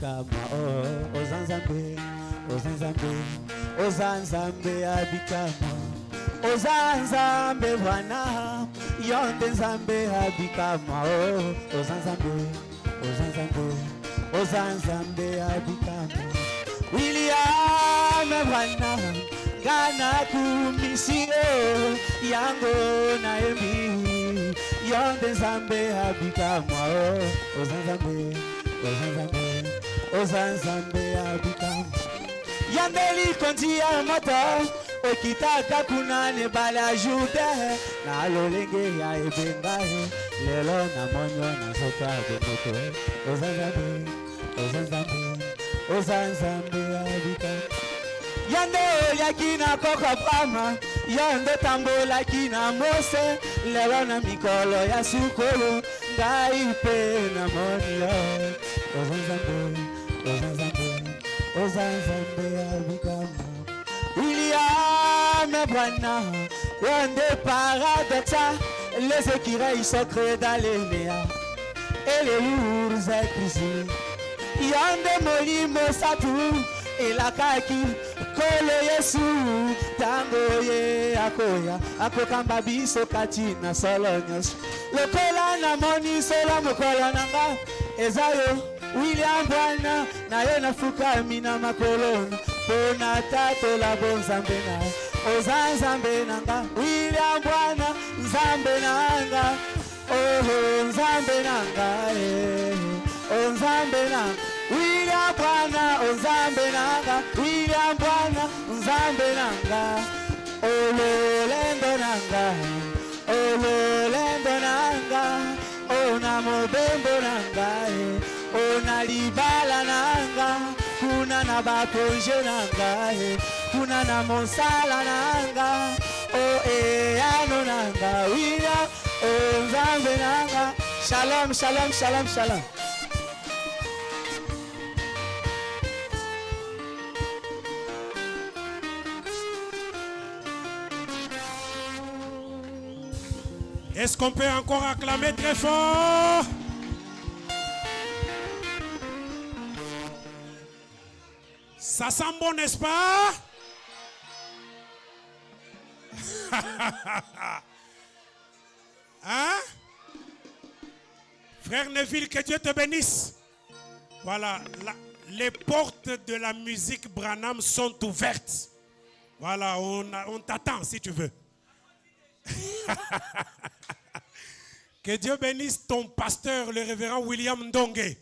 abikama ozanzambe ozanzambe ozanzambe abikama ozanzambe bwana yonde nzambe abikama ozanzambe ozanzambe ozanzambe abikama William bwana gana kumisio yango na embi yonde nzambe abikama ozanzambe ozanzambe ozanzambe abikama yandeli kondia moto okitaka kunane bala jude na lolenge ya ebengae lelo na monyo na soka bokoto ozanzambe ozanzambe ozanzambe abikama yande yakina koko pama yande tambola kina mose lelo na mikolo ya sukolo ngai pe na monyo ozanzambe ozanzambe ozanzambe abikama William bwana yande paradoxa les écureuils secrets dans les néas et les ours épuisés yande molimo satu elakaki kolo yesu tango ye akoya akokamba biso kati na solo nyonso lokola na moni sola mokolo nanga ezayo William bwana na ye nafukami na makolono pona tatola bonzambe na ozanzambe nanga William bwana nzambe nanga oh nzambe nanga nzambe nanga William bwana nzambe nanga William bwana nzambe nanga ololendo nanga ololendo nanga ona mobembo nanga ona libala nanga kuna na bakonje nanga kuna na monsala nanga o ano nanga William nzambe nanga shalom shalom shalom shalom. Est-ce qu'on peut encore acclamer très fort? Ça sent bon, n'est-ce pas? Hein? Frère Neville, que Dieu te bénisse. Voilà, les portes de la musique Branham sont ouvertes. Voilà, on t'attend si tu veux. Que Dieu bénisse ton pasteur, le révérend William Ndongue.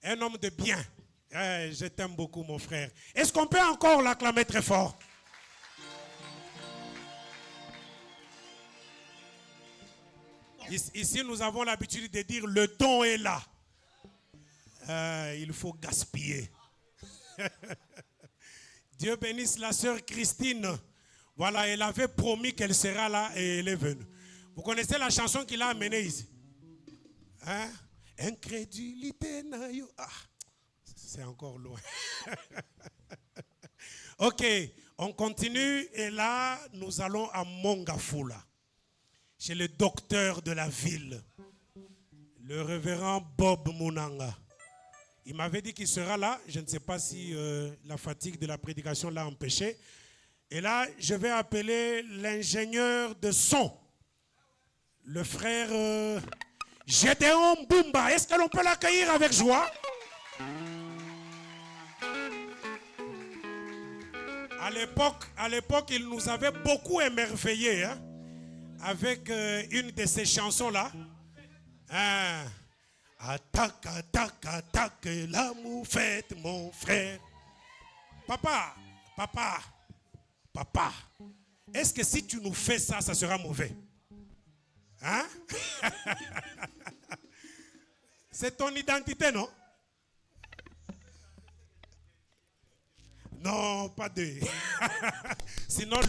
Un homme de bien. Je t'aime beaucoup, mon frère. Est-ce qu'on peut encore l'acclamer très fort? Ici, nous avons l'habitude de dire le don est là. Il faut gaspiller. Dieu bénisse la sœur Christine. Voilà, elle avait promis qu'elle sera là et elle est venue. Vous connaissez la chanson qu'il a amenée ici? Hein? Incrédulité naïo. Ah, c'est encore loin. Ok, on continue et là, nous allons à Mongafula, chez le docteur de la ville, le révérend Bob Munanga. Il m'avait dit qu'il sera là. Je ne sais pas si la fatigue de la prédication l'a empêché. Et là, je vais appeler l'ingénieur de son, le frère Gédéon Bumba. Est-ce que l'on peut l'accueillir avec joie? À l'époque, il nous avait beaucoup émerveillés hein, avec une de ces chansons-là. Hein? Attaque, attaque, attaque, la moufette, mon frère. Papa, papa, papa, est-ce que si tu nous fais ça, ça sera mauvais? Hein? C'est ton identité, non? Non, pas de. Sinon,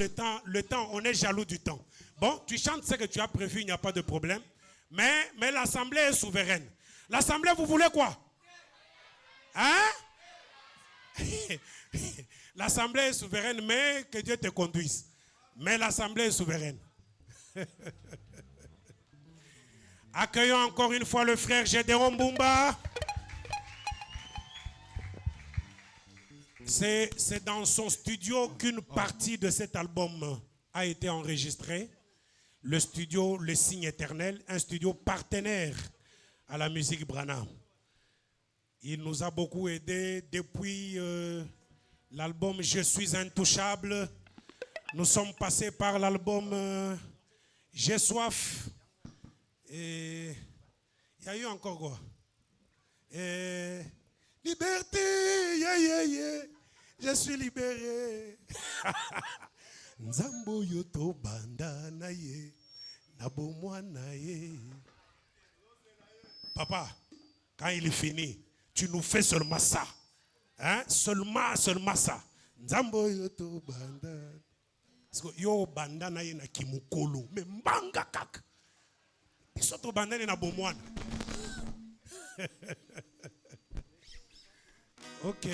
le temps, on est jaloux du temps. Bon, tu chantes ce que tu as prévu, il n'y a pas de problème. Mais l'Assemblée est souveraine. L'Assemblée, vous voulez quoi? Hein? L'Assemblée est souveraine, mais que Dieu te conduise. Mais l'Assemblée est souveraine. Accueillons encore une fois le frère Gédéon Bumba. C'est dans son studio qu'une partie de cet album a été enregistrée. Le studio Le Signe Éternel, un studio partenaire à la musique Branham. Il nous a beaucoup aidés depuis l'album Je suis intouchable. Nous sommes passés par l'album J'ai soif. Et il y a eu encore quoi? Liberté, yeah, yeah, yeah. Je suis libéré. Nzambo yoto banda na ye, nabomwa na ye. Papa, quand il est fini, tu nous fais seulement ça. Hein? Seulement ça. Nzambo yoto banda. Yo banda na ye na kimukolo. Mais mbanga kak. Bisoto banda na bomwana. Ok.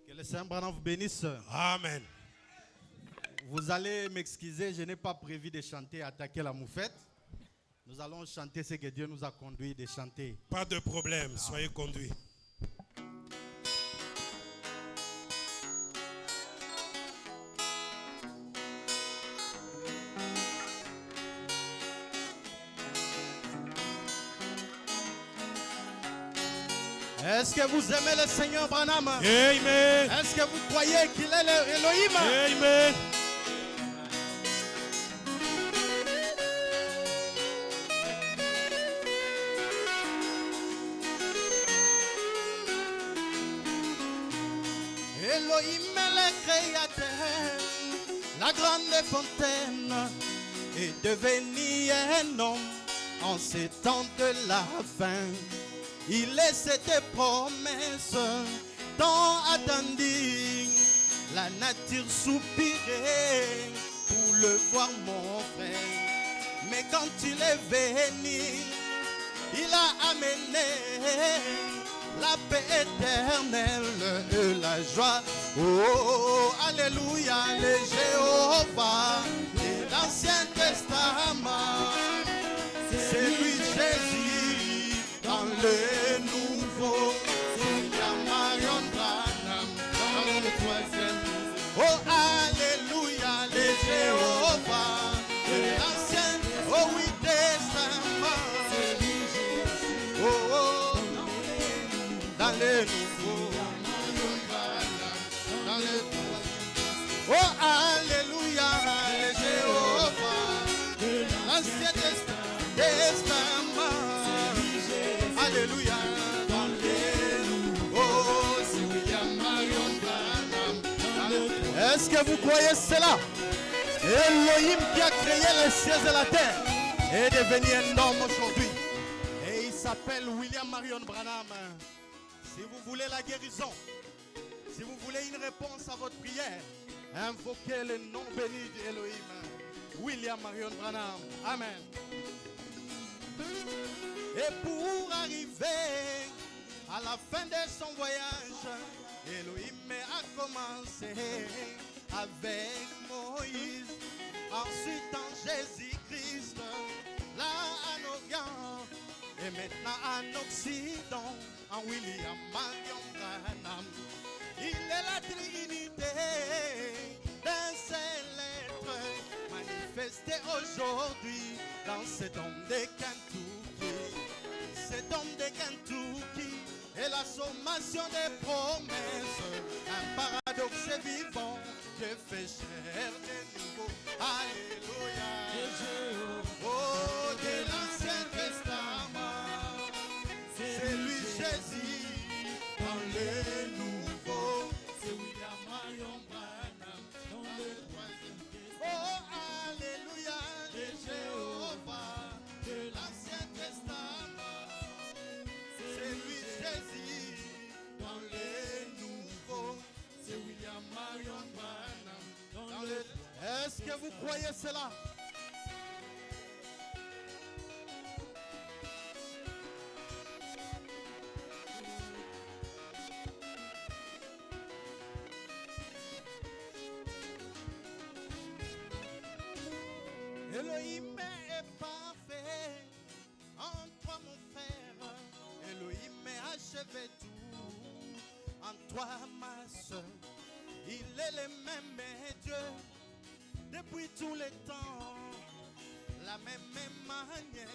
Que le Saint-Branham vous bénisse. Amen. Vous allez m'excuser, je n'ai pas prévu de chanter Attaquer la moufette. Nous allons chanter ce que Dieu nous a conduit de chanter. Pas de problème, soyez conduits. Est-ce que vous aimez le Seigneur Branham? Amen. Est-ce que vous croyez qu'il est l'Elohim? Amen. Elohim est le créateur, la grande fontaine, est devenu un homme en ces temps de la fin. Il est cette promesse tant attendue, la nature soupirait pour le voir mon frère. Mais quand il est venu, il a amené la paix éternelle et la joie. Oh, alléluia, le Jéhovah de l'Ancien Testament. C'est lui Jésus dans le Nouveau. C'est la Marion Branham dans le troisième. Oh, alléluia, le Jéhovah de l'Ancien, oh oui, Testament. Oh, oh, dans le Nouveau. Dans le troisième. Oh, alléluia, le Jéhovah de l'Ancien Testament. Alléluia. Dans le oh, c'est William Marion Branham. Est-ce que vous croyez cela? Elohim qui a créé les cieux et la terre est devenu un homme aujourd'hui. Et il s'appelle William Marion Branham. Si vous voulez la guérison, si vous voulez une réponse à votre prière, invoquez le nom béni d'Elohim. William Marion Branham. Amen. Et pour arriver à la fin de son voyage, Elohim a commencé avec Moïse, ensuite en Jésus-Christ, là en Orient, et maintenant en Occident, en William Marion Branham. Il est la Trinité d'un seul être, manifesté aujourd'hui dans cet homme de Kentucky. Cet homme de Kentucky est la sommation des promesses, un paradoxe vivant que fait chair de nouveau. Alléluia. Oh, de l'Ancien Testament, c'est lui Jésus dans le Nouveau. C'est William Marion Branham dans le troisième. Oh, alléluia, de Jéhovah de l'Ancien Testament. C'est lui Jésus dans le Nouveau. C'est William Marion Branham dans le. Est-ce que vous croyez cela? Elohim est parfait en toi mon frère. Elohim est achevé tout. en toi, ma soeur. Il est le même Dieu depuis tous les temps. La même manière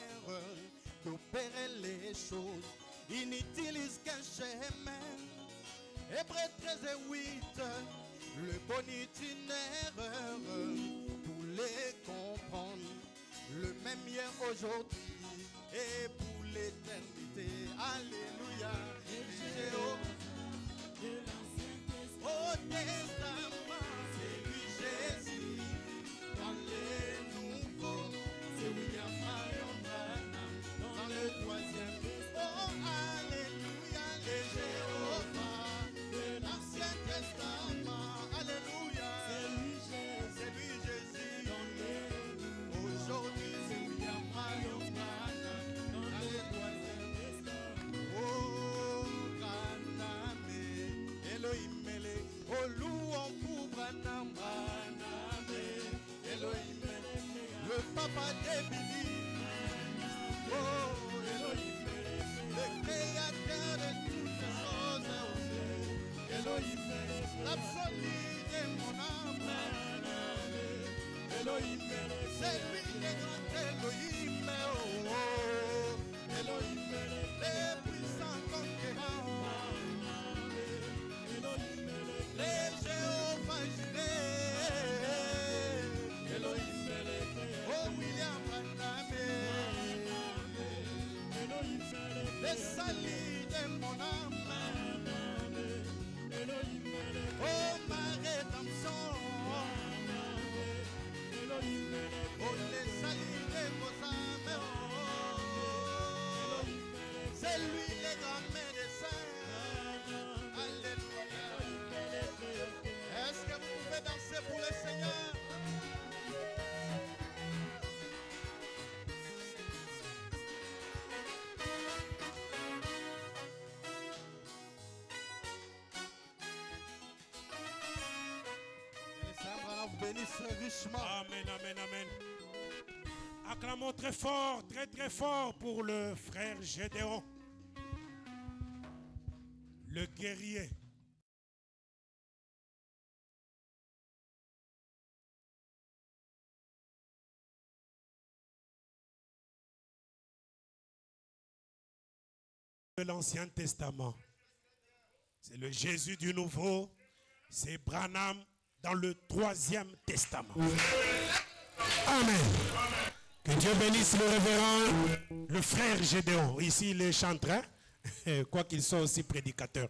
d'opérer les choses. Il n'utilise qu'un chemin. Hébreux 13 et 8, le bon itinéraire pour les comprendre. Le même hier, aujourd'hui et pour l'éternité. Alléluia. Au testament, c'est lui Jésus. Dans les nouveaux, c'est William Marion Branham. Dans le troisième, oh Alléluia, les Jéhovah. De l'Ancien Testament, Alléluia. C'est lui Jésus. Aujourd'hui, c'est William Marion Branham. Dans le troisième testament. Oh, Branham, Elohim. Oh, louons pour Branham, Elohim, le papa de Billy. Oh, Elohim, le créateur de toutes choses. Elohim, l'absolu de mon âme. Elohim, c'est lui le grand Elohim. Oh, Elohim, le puissant conquérant. Les Jéhovah Jireh, Elohim, oh William Branham, les salis de mon âme, oh ma rédemption, oh les salis de vos âmes, oh, c'est lui le grand médecin. Alléluia. Est-ce que vous pouvez danser pour le Seigneur? Que le Seigneur vous bénisse richement. Amen, amen, amen. Acclamons très fort, très très fort pour le frère Gédéon, le guerrier. De l'Ancien Testament. C'est le Jésus du Nouveau. C'est Branham dans le Troisième Testament. Amen. Que Dieu bénisse le révérend, le frère Gédéon. Ici, il est chanteur, quoi qu'il soit aussi prédicateur.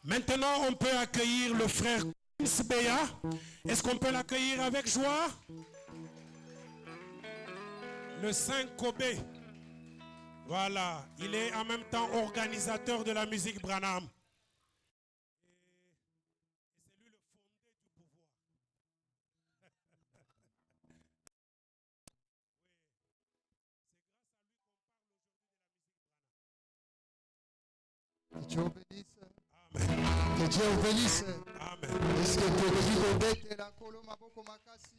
Maintenant, on peut accueillir le frère Béa. Est-ce qu'on peut l'accueillir avec joie? Le Saint Kobe. Voilà, il est en même temps organisateur de la musique Branham. Et c'est lui le fondé du pouvoir. Oui, c'est grâce à lui qu'on parle aujourd'hui de la musique Branham. Que Dieu vous bénisse. Amen. Que Dieu vous bénisse. Amen. Est-ce que petit bébé est la colo maboko makasi?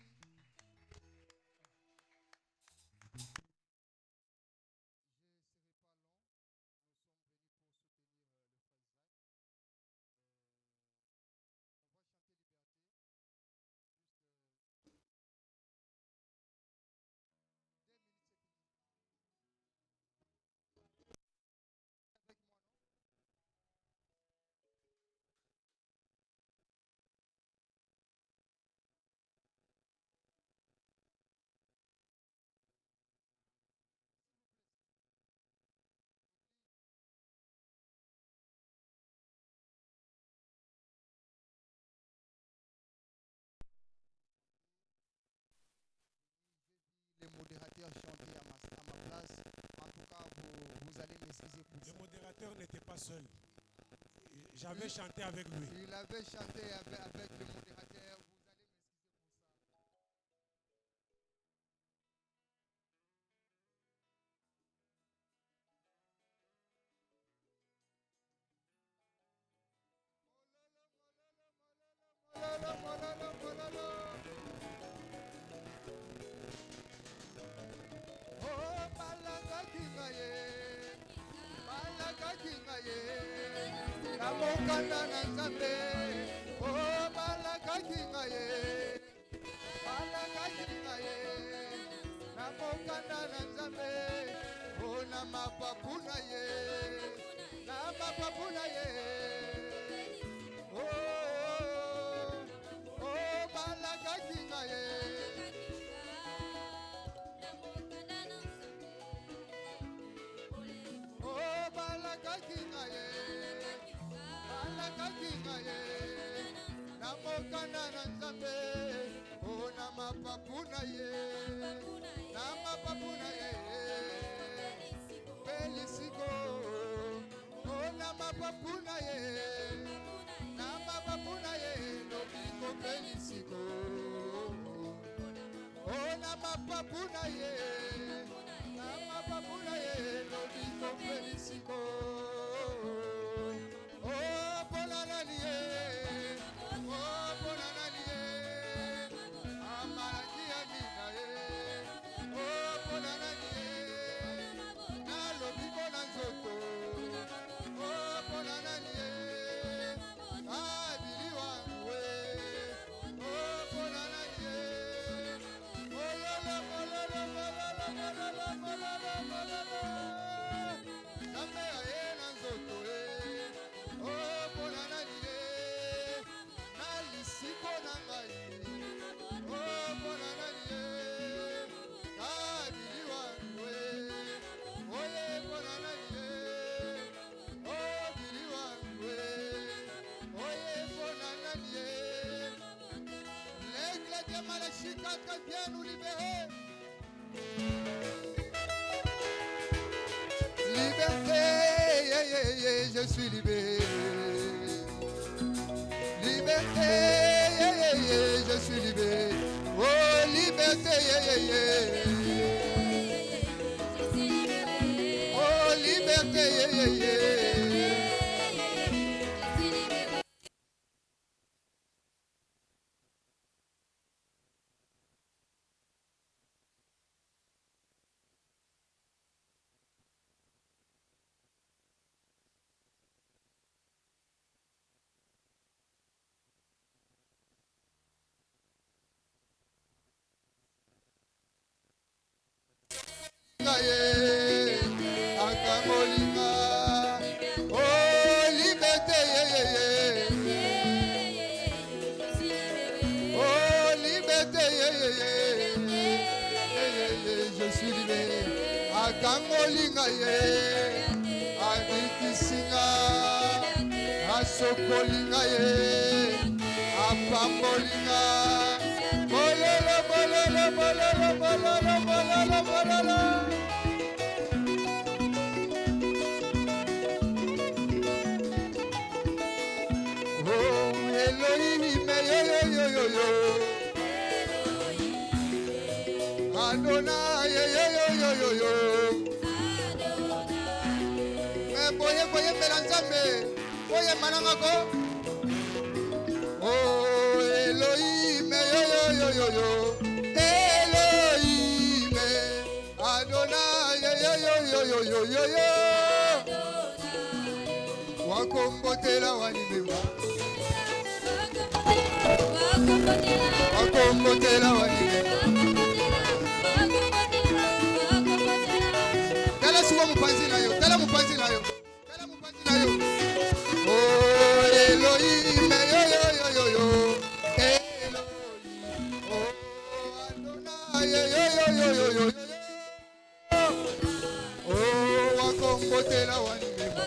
Les modérateurs chantaient à ma place. En tout cas, vous allez m'excuser pour ça. Le modérateur n'était pas seul. J'avais chanté avec lui. Il avait chanté avec le modérateur. Vous allez m'excuser pour ça. Oh, Malaga Kingaye, namokanda na nzambe o balakaki ngaye namokanda na nzambe o na mapapu na ye o balakaki ngaye namokanda na nzambe o na mapapu na ye belisiko o na mapapu na ye lobiko belisiko o na mapapu na ye lobiko belisiko o bonana liye viens nous libérer. Liberté, je suis libéré. Liberté, je suis libéré. Oh, liberté, oh, liberté, Akangolinga ye, Abikisinga, Asokolinga ye, Apambolinga, Bololo, bololo, bololo, bololo, bololo, bololo. Oh, Elohim, yo. Adonai, yo. Boye melanzambe, boye manangako. Oh, Elohim, yo. Elohim, Adonai, yo. Wakombotela wanimema. Wakombotela wanimema. Tala suwa mupanzi nayo. Oh, Elohim, yo. Elohim, oh, Adonai, yo. Oh, wakombotela wanimema.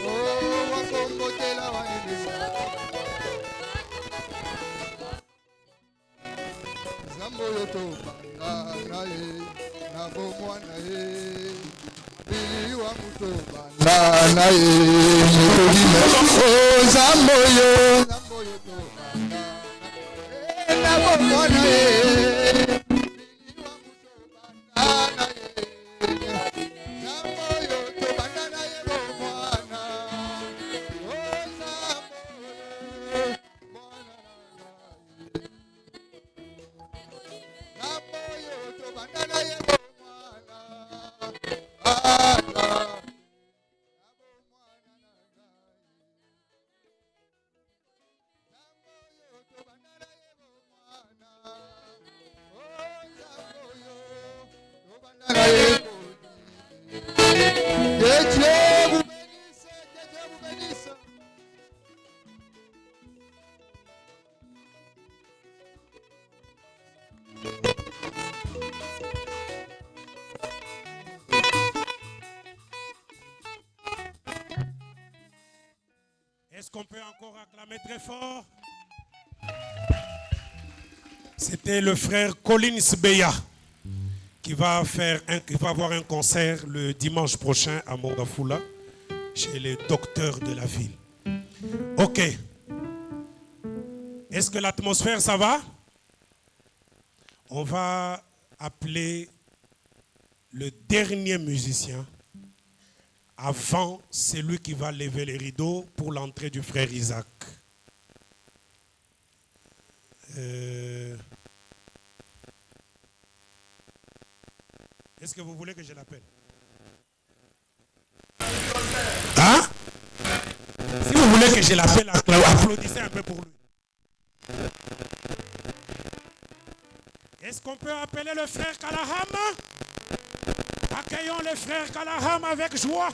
Oh, wakombotela wanimema. Zambo yoto banga ye, na bomwana ye. Bili wa muto banga ye, muto oh, zambo yo to banga na bomwana ye. Bili wa muto banga ye, zambo yo to banga na ye bomwana. Oh, zambo yo bomwana ye. Zambo yo to banga na ye bomwana. Que Dieu vous bénisse. Que Dieu vous bénisse. Est-ce qu'on peut encore acclamer très fort? C'était le frère Collins Beya qui va avoir un concert le dimanche prochain à Mongafula chez les docteurs de la ville. Ok. Est-ce que l'atmosphère, ça va? On va appeler le dernier musicien avant celui qui va lever les rideaux pour l'entrée du frère Isaac. Est-ce que vous voulez que je l'appelle? Hein? Si vous voulez que je l'appelle, applaudissez un peu pour lui. Est-ce qu'on peut appeler le frère Kalaham? Accueillons le frère Kalaham avec joie.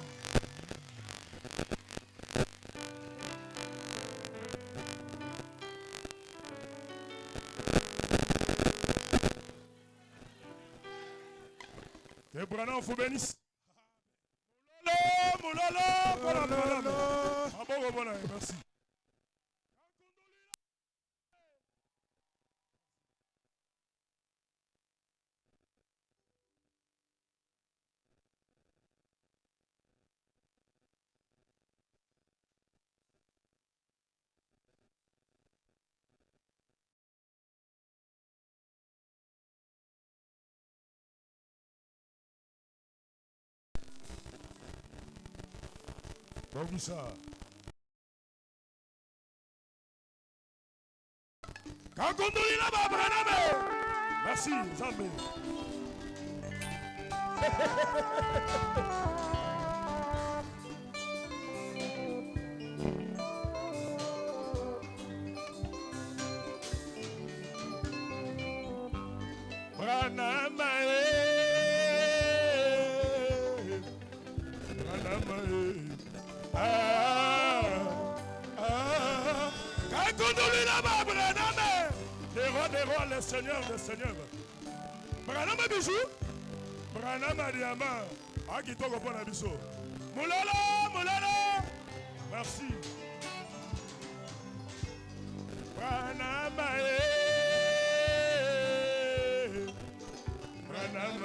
Que Branham vous bénisse. Merci. Bon, ça. Merci, Zambé. Des rois, les seigneurs, les seigneurs. Branham bijou, Branham diamant. Ah, qui t'en comprend la biso. Moulala, moulala. Merci. Branham, Branham,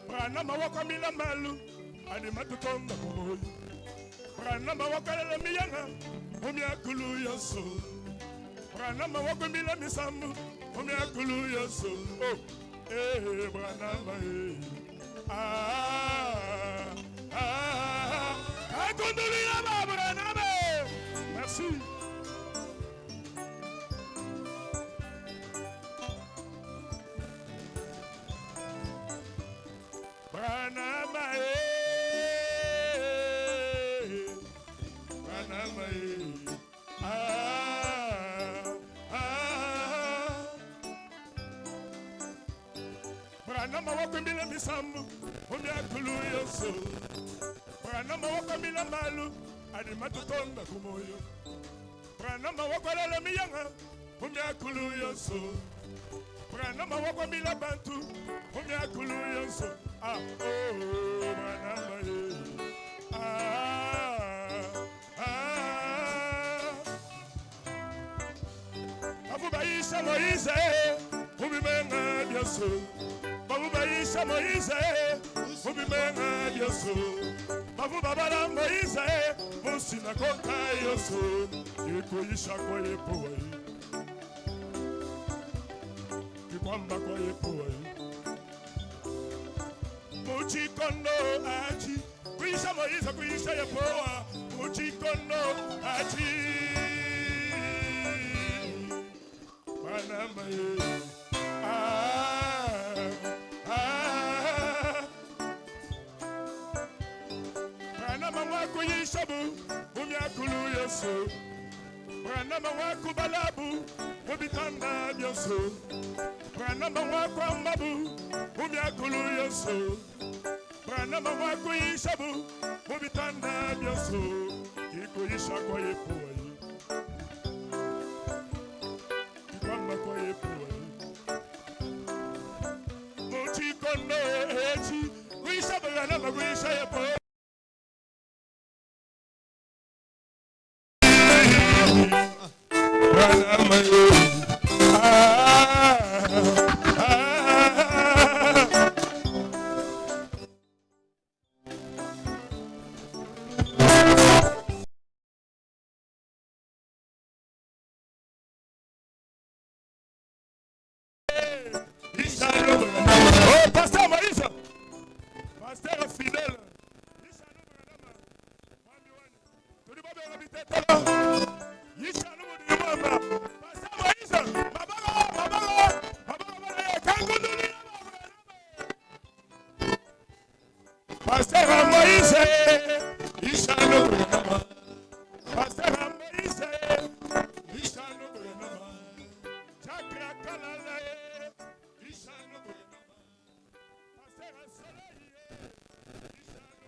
Branham wakamila malu, animatu tonga kumoy. Branham wakala miyanga, umya kulu yaso. Branham wakamila misamu, umya kulu yaso. Oh, Branham, Akondolila ba Branham. Merci. Branham, Branham wakamila misamu, umya kulu yaso. Branham wakamila malu, animatu tonga kumoyo. Branham wakwala miyanga, umya kulu yaso. Branham wakamila bantu, umya kulu yaso. Ah, oh, Branham, Abubaisha Moïse, Ubimenga Diaso. Babubaisha Moïse, Ubimenga Diaso. Babu Babara Moïse, Monsina Koka Yoso. Ikoisha Koye Poe. Kikwamba Koye Poe. Muchikondo Achi. Kuisha Moïse, Kuisha Yepoa. Muchikondo Achi. Branham wakuyishabu, umyakulu Yesu. Branama wako balabu, mubitanda bionso. Branama wako amabu, mumiakulu yonso. Branama wako ishabu, mubitanda bionso. Kiko isha kwa yepo. Kikwamba kwa yepo. Muchikono echi, kuisha branama kuisha yepo. Oh, Pasteur Moïse, Pasteur fidèle. Pasteur Moïse, Ishano, Pasteur Moïse, Ishano, Chakra Kalala, Ishano, Pasteur Soleil, Ishano,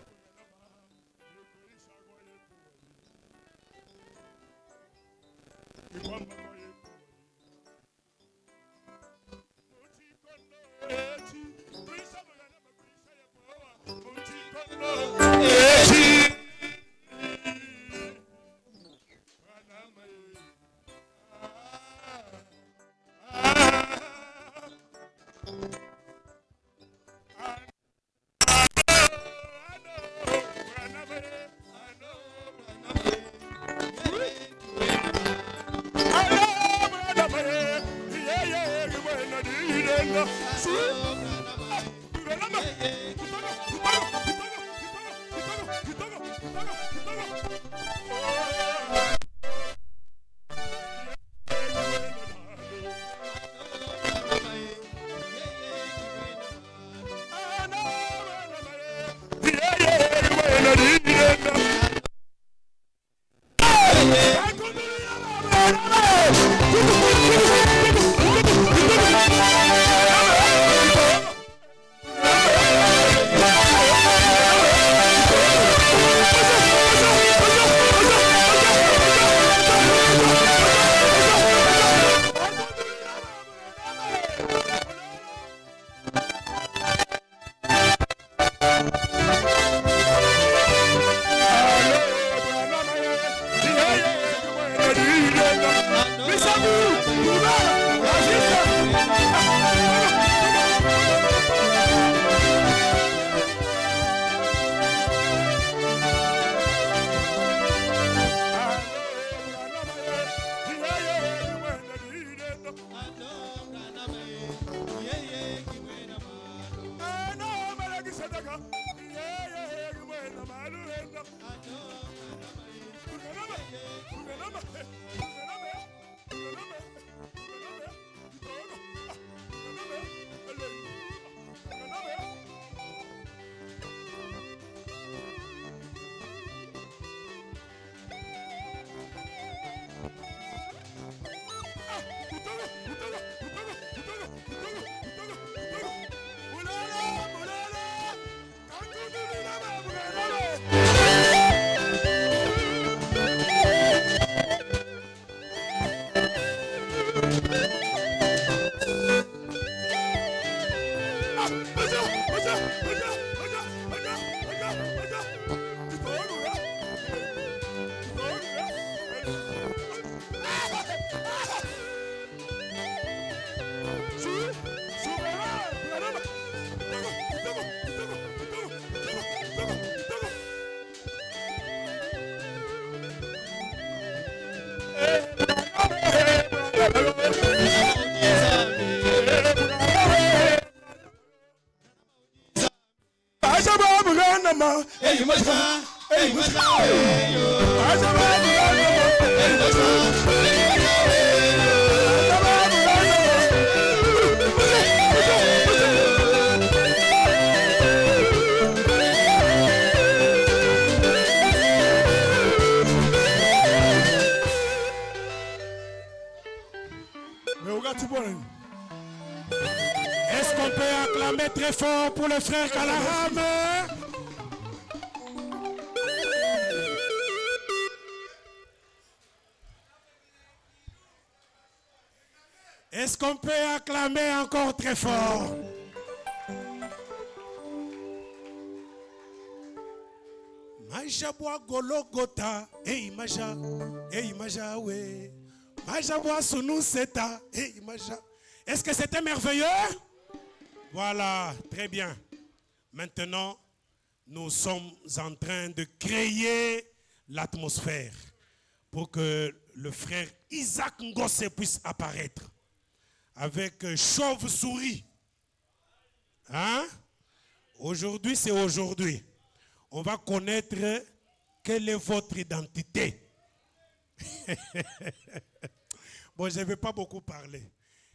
Est-ce qu'on peut acclamer très fort pour le frère Kalaram? Est-ce qu'on peut acclamer encore très fort? Maja boa gologota, hey maja we. Maja boa sunu seta, hey maja. Est-ce que c'était merveilleux? Voilà, très bien. Maintenant, nous sommes en train de créer l'atmosphère pour que le frère Isaac Ngosse puisse apparaître avec chauve-souris. Hein? Aujourd'hui, c'est aujourd'hui. On va connaître quelle est votre identité. Bon, je ne vais pas beaucoup parler.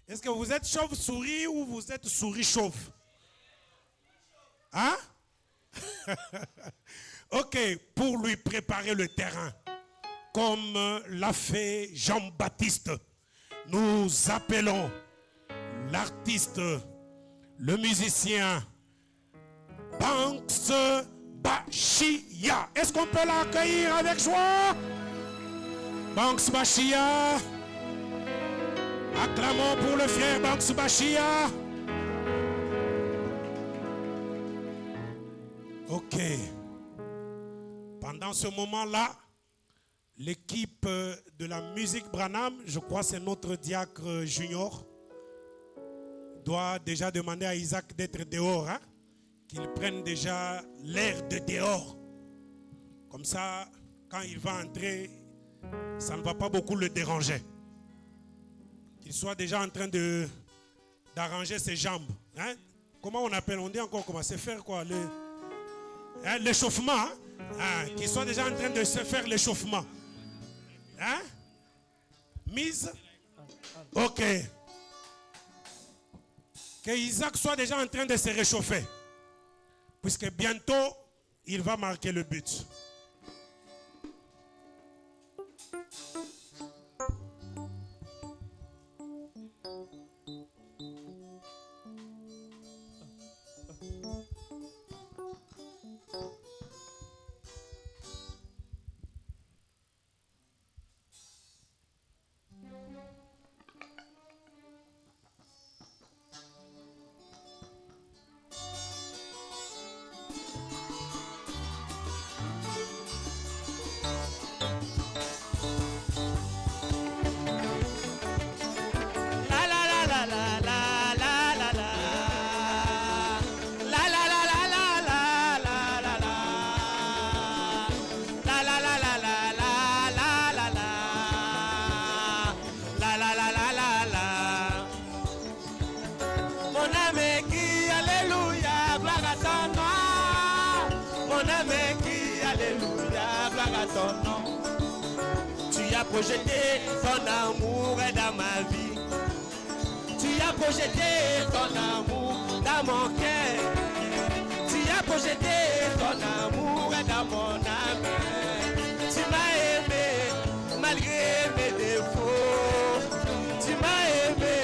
Est-ce que vous êtes chauve-souris ou vous êtes souris-chauve? Hein? Ok, pour lui préparer le terrain, comme l'a fait Jean-Baptiste, nous appelons l'artiste, le musicien Banks Bachia. Est-ce qu'on peut l'accueillir avec joie? Banks Bachia. Acclamons pour le frère Banks Bachia. Ok. Pendant ce moment-là, l'équipe de la musique Branham, je crois que c'est notre diacre junior, doit déjà demander à Isaac d'être dehors, hein? Qu'il prenne déjà l'air de dehors. Comme ça, quand il va entrer, ça ne va pas beaucoup le déranger. Qu'il soit déjà en train d'arranger ses jambes. Hein? Comment on appelle? On dit encore comment? C'est faire quoi? L'échauffement. Hein? Hein? Qu'il soit déjà en train de se faire l'échauffement. Hein? Mise? Ok. Que Isaac soit déjà en train de se réchauffer. Puisque bientôt, il va marquer le but. Tu as projeté ton amour dans ma vie. Tu as projeté ton amour dans mon cœur. Tu as projeté ton amour dans mon âme. Tu m'as aimé malgré mes défauts. Tu m'as aimé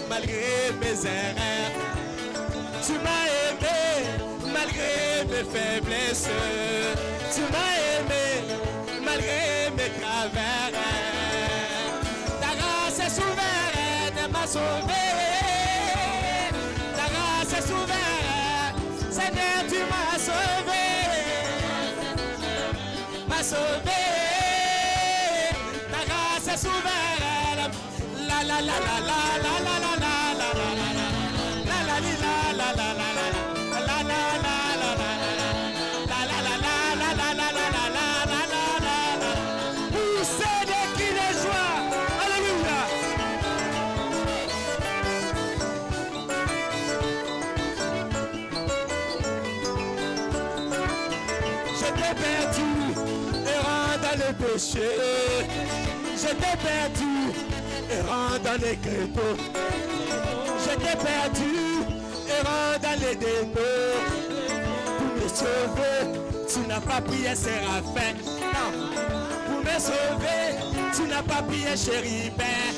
malgré mes erreurs. Tu m'as aimé malgré mes faiblesses. Tu m'as aimé malgré mes travers. Ta grâce est souveraine, m'a sauvé. Ta grâce est souveraine, Seigneur, tu m'as sauvé. M'a sauvé. Ta grâce est souveraine. La la la la la la la la la la la la la la la la la. Péché, j'étais perdu, errant dans les ghettos. J'étais perdu, errant dans les démons. Pour me sauver, tu n'as pas prié Séraphin. Non, pour me sauver, tu n'as pas prié Chérubin.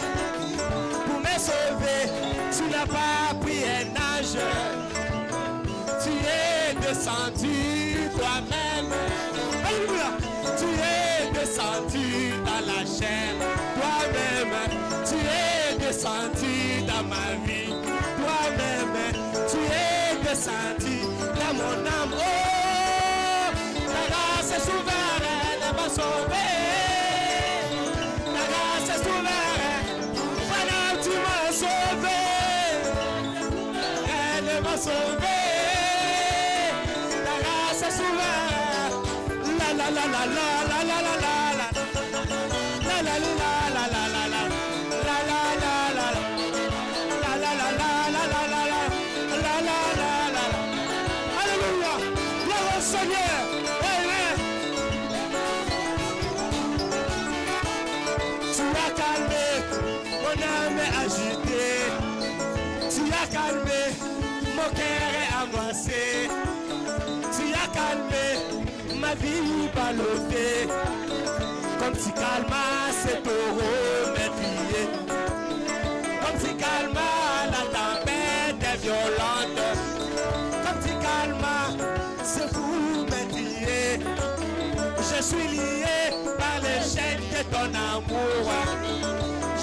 Pour me t'es sauvé, tu n'as pas pris un ange, tu es descendu toi-même. Alléluia. Tu es descendu dans la chair toi-même, tu es descendu dans ma vie toi-même, tu es descendu dans mon âme. Oh, ta grâce est souveraine, m'a sauvé. Ta grâce est souveraine, voilà, tu m'as sauvé. Elle m'a sauvé. Ta grâce est souveraine. La la la la la la la la la la la la la la la la la. Agité, tu as calmé, mon cœur est angoissé, tu as calmé, ma vie ballottée, comme tu calmas ces taureaux métriers, comme tu calmas la tempête est violente, comme tu calmas ces fous métriers, je suis lié par les chaînes de ton amour.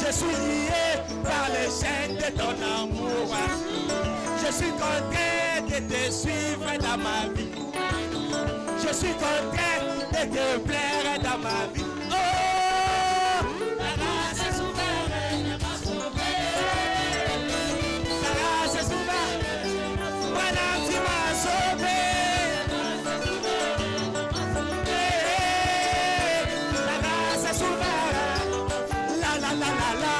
Je suis lié par les chaînes de ton amour. Je suis content de te suivre dans ma vie. Je suis content de te plaire dans ma vie. Oh, la grâce est souveraine, m'a sauvé. La grâce est souveraine, madame, tu m'as sauvé. La grâce est souveraine. La la la la la.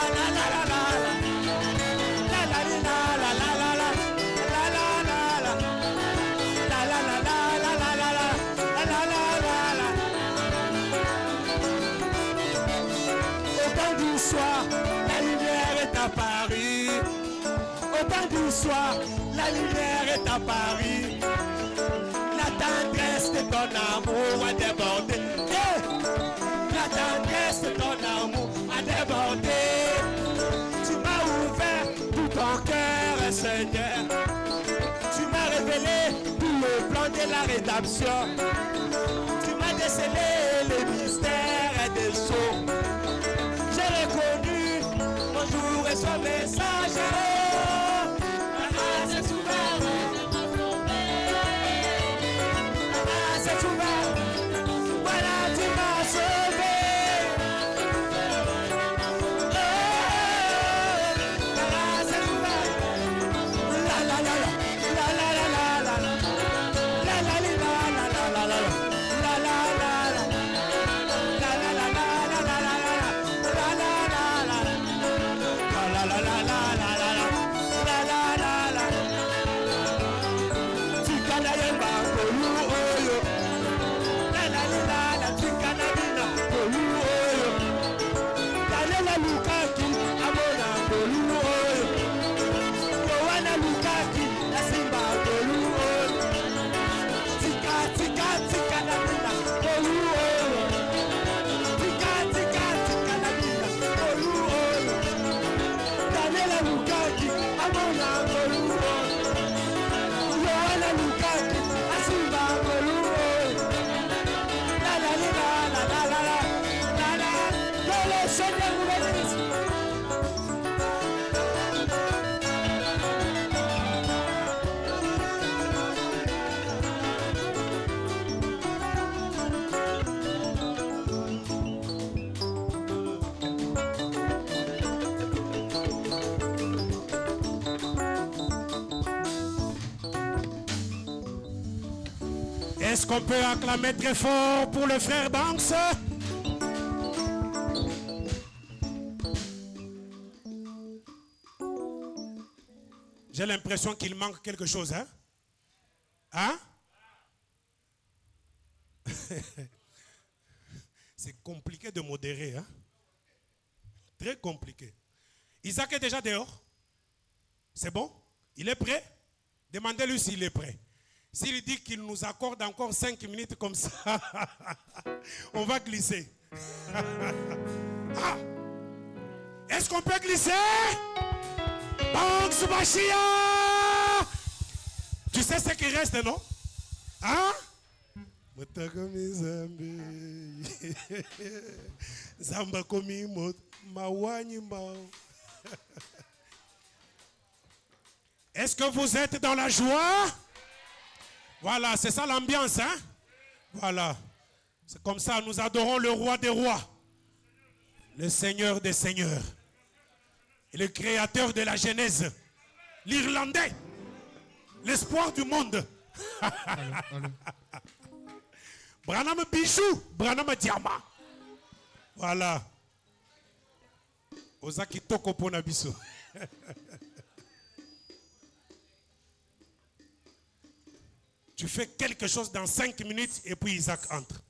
Au temps du soir, la lumière est apparue. La tendresse de ton amour a débordé. La tendresse de ton amour a débordé. Tu m'as ouvert tout ton cœur, Seigneur. Tu m'as révélé tout le plan de la rédemption. Tu m'as décelé les mystères des sceaux. J'ai reconnu mon jour et son message. La grâce est souveraine, m'a sauvé. La grâce est souveraine, voilà, tu m'as sauvé. Oh, la grâce est souveraine. La la la la la la la la la la la la la la la la Est-ce qu'on peut acclamer très fort pour le frère Banks? J'ai l'impression qu'il manque quelque chose, hein? Hein? C'est compliqué de modérer, hein? Très compliqué. Isaac est déjà dehors. C'est bon? Il est prêt? Demandez-lui s'il est prêt. S'il dit qu'il nous accorde encore 5 minutes comme ça, on va glisser. Ah. Est-ce qu'on peut glisser? Banks Bashia. Tu sais ce qui reste, non? Hein? Zamba komi mawani mao. Est-ce que vous êtes dans la joie? Voilà, c'est ça l'ambiance, hein? Voilà. C'est comme ça, nous adorons le roi des rois, le Seigneur des seigneurs, et le créateur de la Genèse, l'Irlandais, l'espoir du monde. Branham bijou, Branham diamant. Voilà. Ozaki toko pona biso. Tu fais quelque chose dans 5 minutes et puis Isaac entre.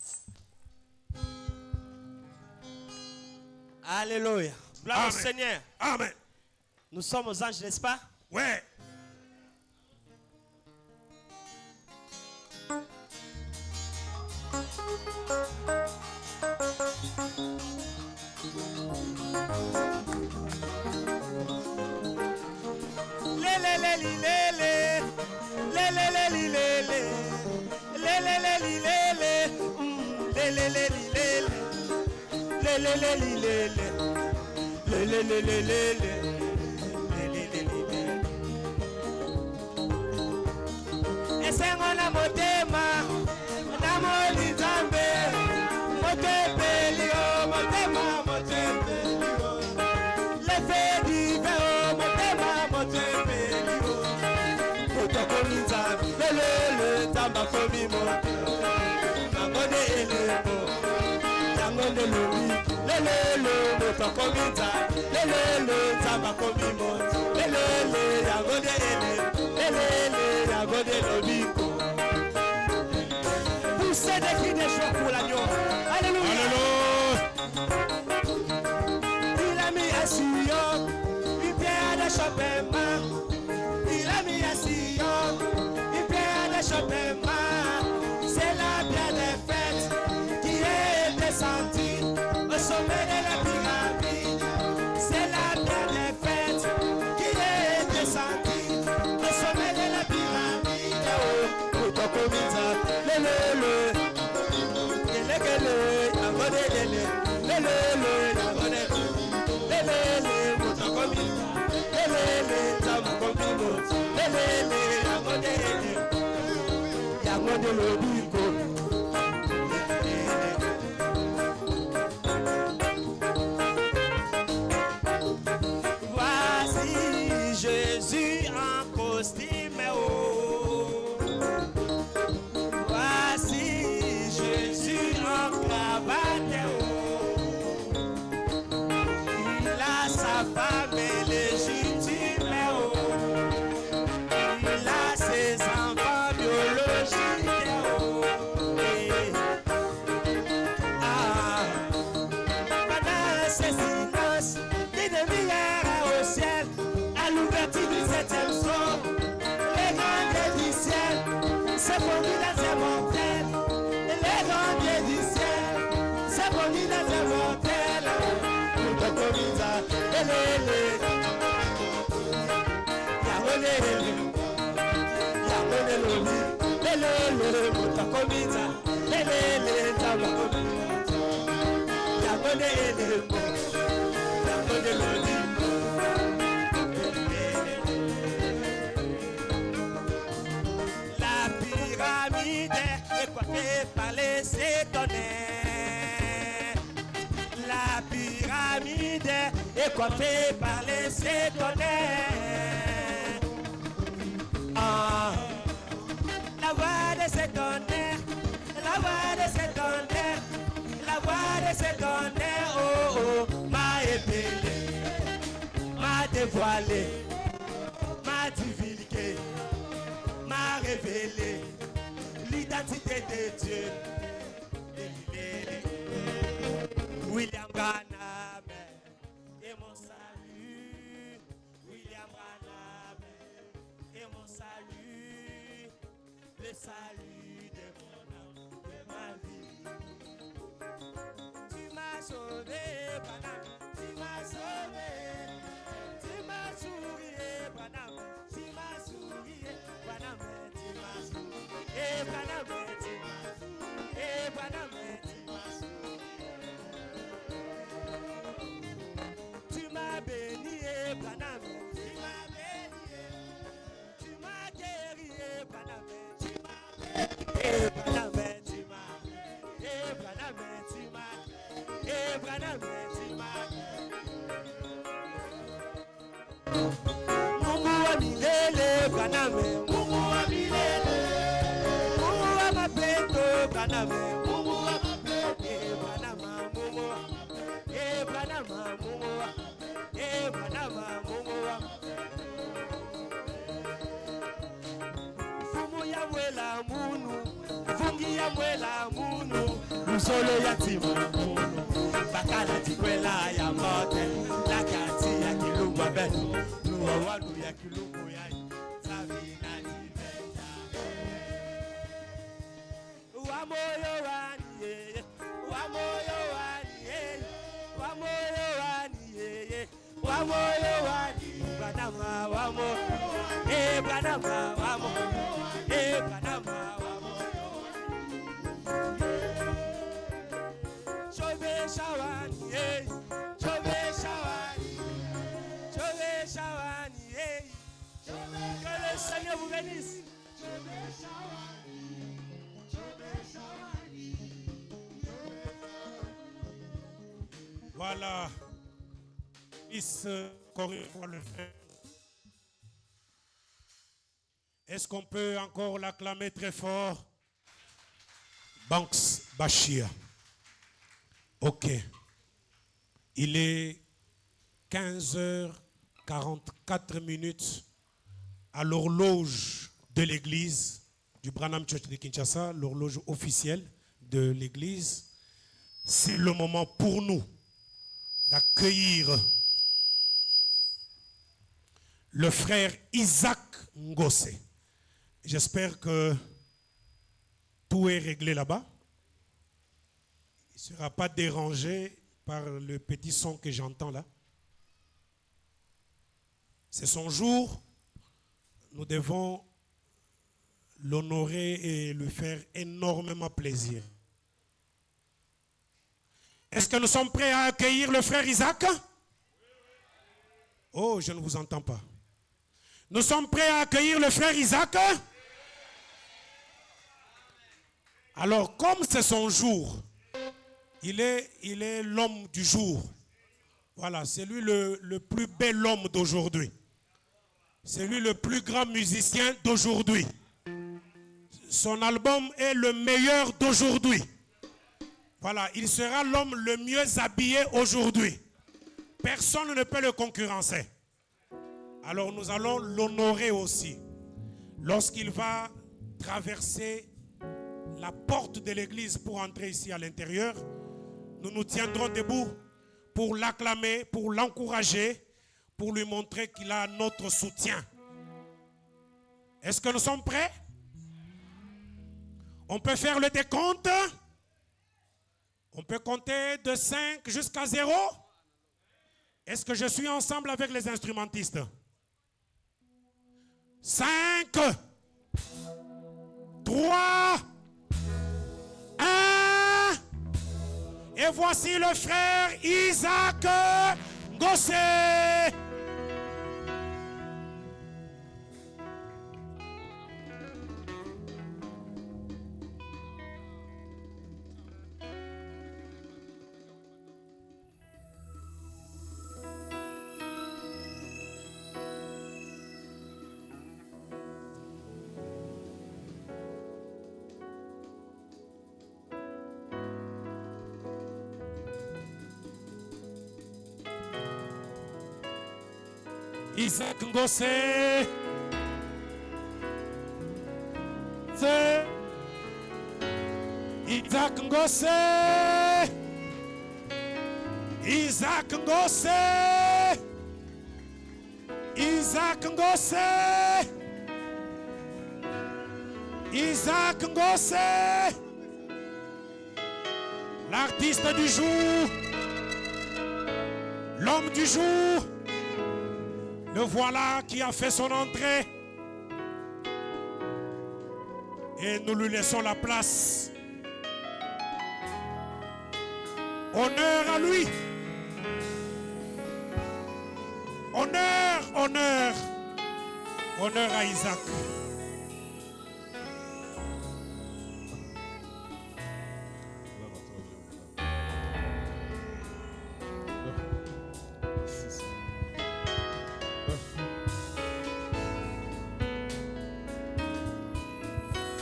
Alléluia. Gloire au Seigneur. Amen. Nous sommes aux anges, n'est-ce pas? Ouais. Esengo na motema na molizambe motepelio motema motepelio le fait divers motema motepelio motokomiza le tamba komi moto ngone elebo ngone lobi le motokomiza le tamba komi moto le ngone elebo poussez des cris de joie pour l'agneau. Alléluia. Il a mis à Sion une pierre d'achoppement. Il a mis à Sion une pierre d'achoppement. C'est la pierre des fêtes qui est descendue au sommet de la pyramide. C'est la pierre des fêtes qui est descendue au sommet de la pyramide. Oh, voici Jésus en costume. Voici Jésus en cravate. Il a sa femme légitime. Il a ses enfants biologiques. Pendant ses silences, l'ennemi au ciel, à l'ouverture du 7e jour, les grands du ciel se fondit dans un mortel. Les grands du ciel se fondit dans un mortel. Motokomiza, la pyramide est coiffée par les étonnées. La pyramide est coiffée par les étonnées. Ah, la voix de ces tonnerres, la voix de ces tonnerres, la voix de ces tonnerres, oh oh, m'a épelé, m'a dévoilé, m'a divulgué, m'a révélé l'identité de Dieu. William Branham est mon salut. William Branham est mon salut. Le salut de mon âme, de ma vie. Tu m'as sauvé, Branham. Tu m'as sauvé. Tu m'as souri. Tu m'as béni, Branham. Tu m'as guéri, Branham. Tu m'as Branham, tu m'as. Branham, tu m'as. Branham, tu m'as. Mungu wa milele, Branham. Mungu wa milele. Mungu wa mapendo, Branham. Mungu wa mapendo, Branham. Mungu wa. Branham, Mungu wa. Branham, Mungu wa. Fumu ya mwela munu, fungi ya mwela munu, lusolo ya timu munu, bakala tikwela ya mote, lakati ya kilumba betu, luwa walu ya kilumbu ya sabina tibeta. Wamoyo wani ye, wamoyo wani ye, wamoyo wani ye, wamoyo wani, Branham wamo, Branham wamo, Branham wamo. Chove shawani, chove shawani, chove shawani, que le Seigneur vous bénisse. Voilà. Encore une fois le faire. Est-ce qu'on peut encore l'acclamer très fort? Banks Bashir. Ok. Il est 15h44 à l'horloge de l'église du Branham Church de Kinshasa, l'horloge officielle de l'église. C'est le moment pour nous d'accueillir le frère Isaac Ngosse. J'espère que tout est réglé là-bas. Il ne sera pas dérangé par le petit son que j'entends là. C'est son jour. Nous devons l'honorer et lui faire énormément plaisir. Est-ce que nous sommes prêts à accueillir le frère Isaac? Oh, je ne vous entends pas. Nous sommes prêts à accueillir le frère Isaac? Alors, comme c'est son jour, il est l'homme du jour. Voilà, c'est lui le plus bel homme d'aujourd'hui. C'est lui le plus grand musicien d'aujourd'hui. Son album est le meilleur d'aujourd'hui. Voilà, il sera l'homme le mieux habillé aujourd'hui. Personne ne peut le concurrencer. Alors nous allons l'honorer aussi. Lorsqu'il va traverser la porte de l'église pour entrer ici à l'intérieur, nous nous tiendrons debout pour l'acclamer, pour l'encourager, pour lui montrer qu'il a notre soutien. Est-ce que nous sommes prêts? On peut faire le décompte? On peut compter de 5 jusqu'à 0? Est-ce que je suis ensemble avec les instrumentistes? 5, 3, 1. Et voici le frère Isaac Ngosse. Isaac Ngosse. Isaac Ngosse. Isaac Ngosse. Isaac Ngosse. Isaac Ngosse. L'artiste du jour. L'homme du jour. Le voilà qui a fait son entrée. Et nous lui laissons la place. Honneur à lui. Honneur, honneur. Honneur à Isaac.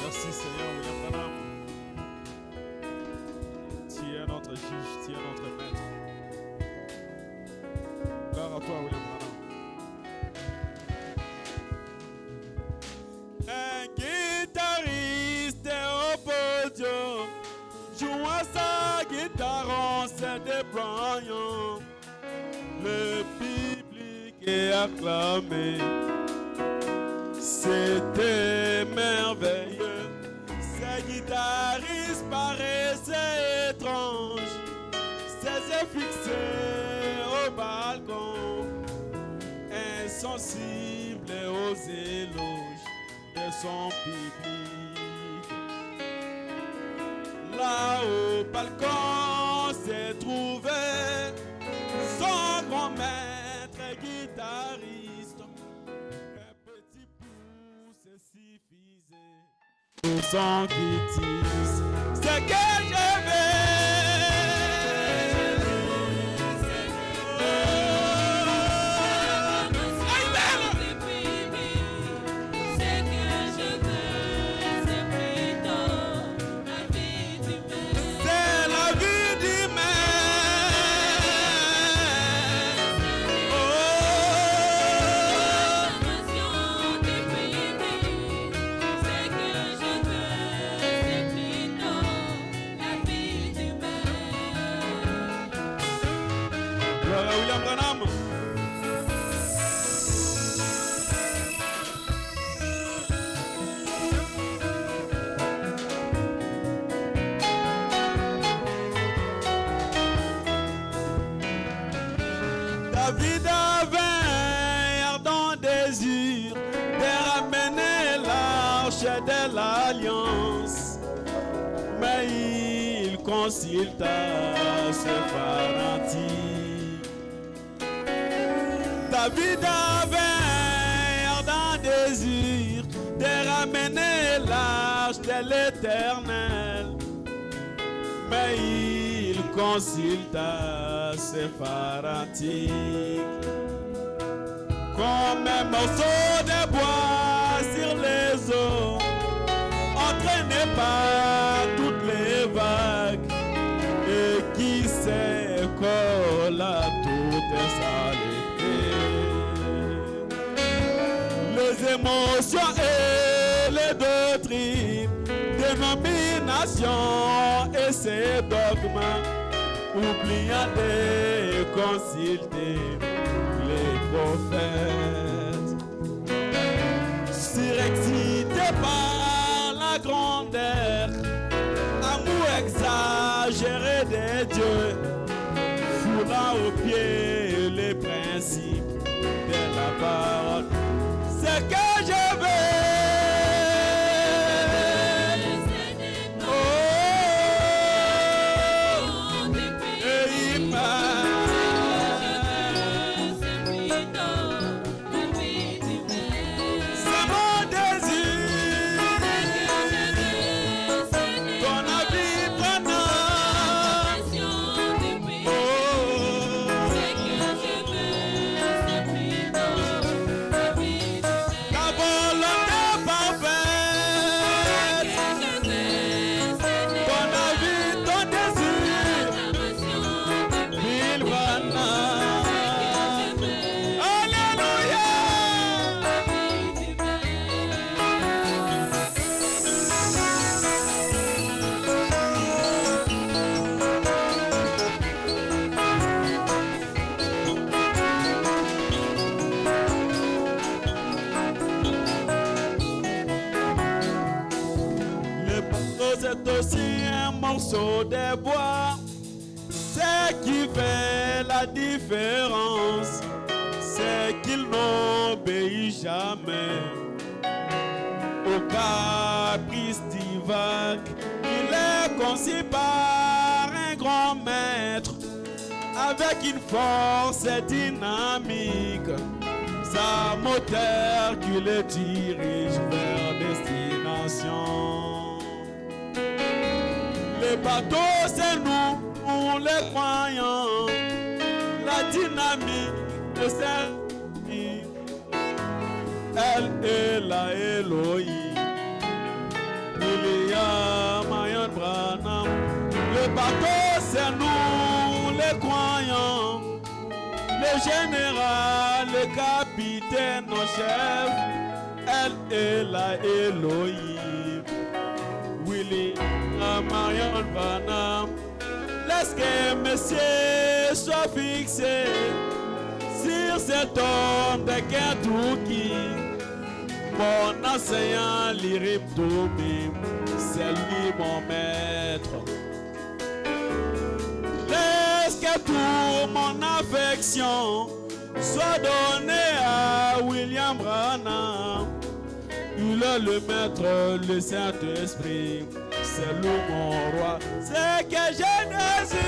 Merci Seigneur, William Branham. Tu es notre juge, tu es notre maître. Gloire à toi, William Branham. Un guitariste au podium, jouant sa guitare en se déployant. Le public est acclamé. C'était merveilleux. Ces guitaristes paraissaient étranges. Ses yeux fixés au balcon, insensibles aux éloges de son public. Là au balcon s'est trouvé son grand maître guitariste. Un petit pouce suffisait pour son guitariste. C'est que je vais. William Branham. David avait un ardent désir de ramener l'arche de l'alliance, mais il consulta ce fanatique. David avait un ardent désir de ramener l'arche de l'Éternel, mais il consulta ce fanatique. Comme un morceau de bois sur les eaux, entraîné par toutes les vagues, et qui s'écolle à toute saleté. Les émotions et les doctrines, dénominations et ses dogmes, oubliant de consulter les prophètes. Surexcité par la grandeur, amour exagéré des dieux, foulant aux pieds les principes de la parole. C'est que je veux. C'est aussi un morceau de bois, ce qui fait la différence, c'est qu'il n'obéit jamais au cas caprices divagues. Il est conçu par un grand maître, avec une force dynamique. Sa moteur qui le dirige vers destination. Le bateau, c'est nous, les croyants. La dynamique de cette vie, elle est la Elohim. William Marion Branham. Le bateau, c'est nous, les croyants. Le général, le capitaine, nos chefs, elle est la Elohim. William Marion Branham. Laisse que monsieur soit fixé sur cet homme de Kentucky. Mon enseignant, l'Irim Toumim, c'est lui mon maître. Laisse que toute mon affection soit donnée à William Branham. Il est le maître, le Saint-Esprit, c'est lui mon roi. C'est que je désire.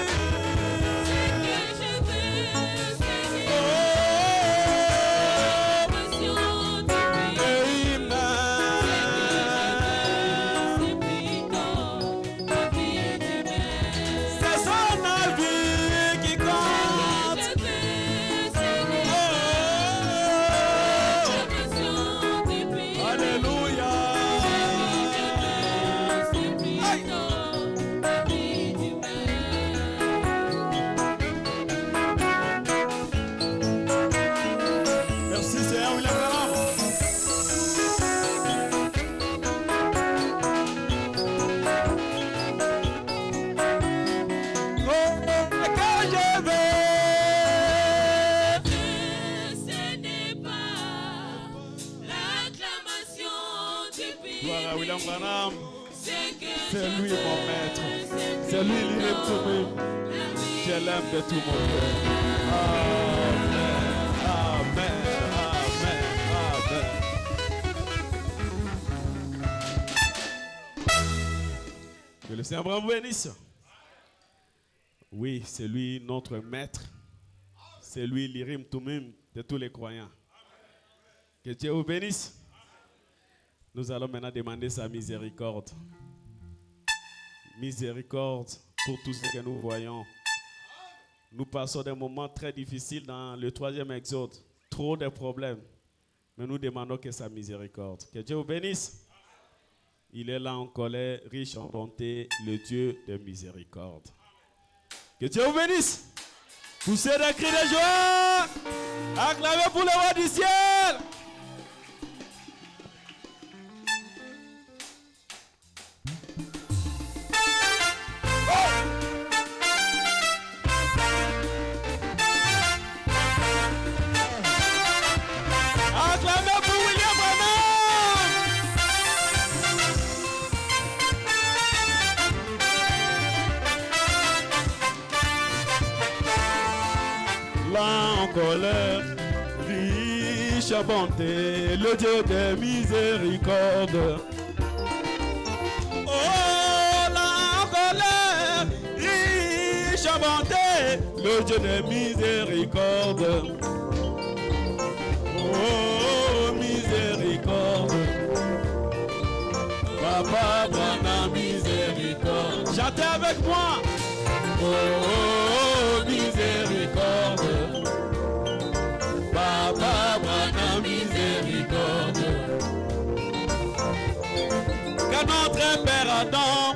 C'est lui mon maître, c'est lui l'Irim Toumim. Je l'aime de tout mon cœur. Amen, amen, amen, amen. Que le Seigneur vous bénisse. Oui, c'est lui notre maître. C'est lui l'Irim Toumim de tous les croyants. Que Dieu vous bénisse. Nous allons maintenant demander sa miséricorde. Miséricorde pour tout ce que nous voyons. Nous passons des moments très difficiles dans le 3e exode. Trop de problèmes. Mais nous demandons que sa miséricorde. Que Dieu vous bénisse. Il est là en colère, riche en bonté, le Dieu de miséricorde. Que Dieu vous bénisse. Poussez des cris de joie. Acclamez pour le roi du ciel. Colère, riche à bonté, le Dieu de miséricorde. Oh, la colère, riche à bonté, le Dieu de miséricorde. Oh, miséricorde. Papa, Branham, miséricorde. Chantez avec moi. Oh, miséricorde. Papa, Branham, miséricorde. Car notre père Adam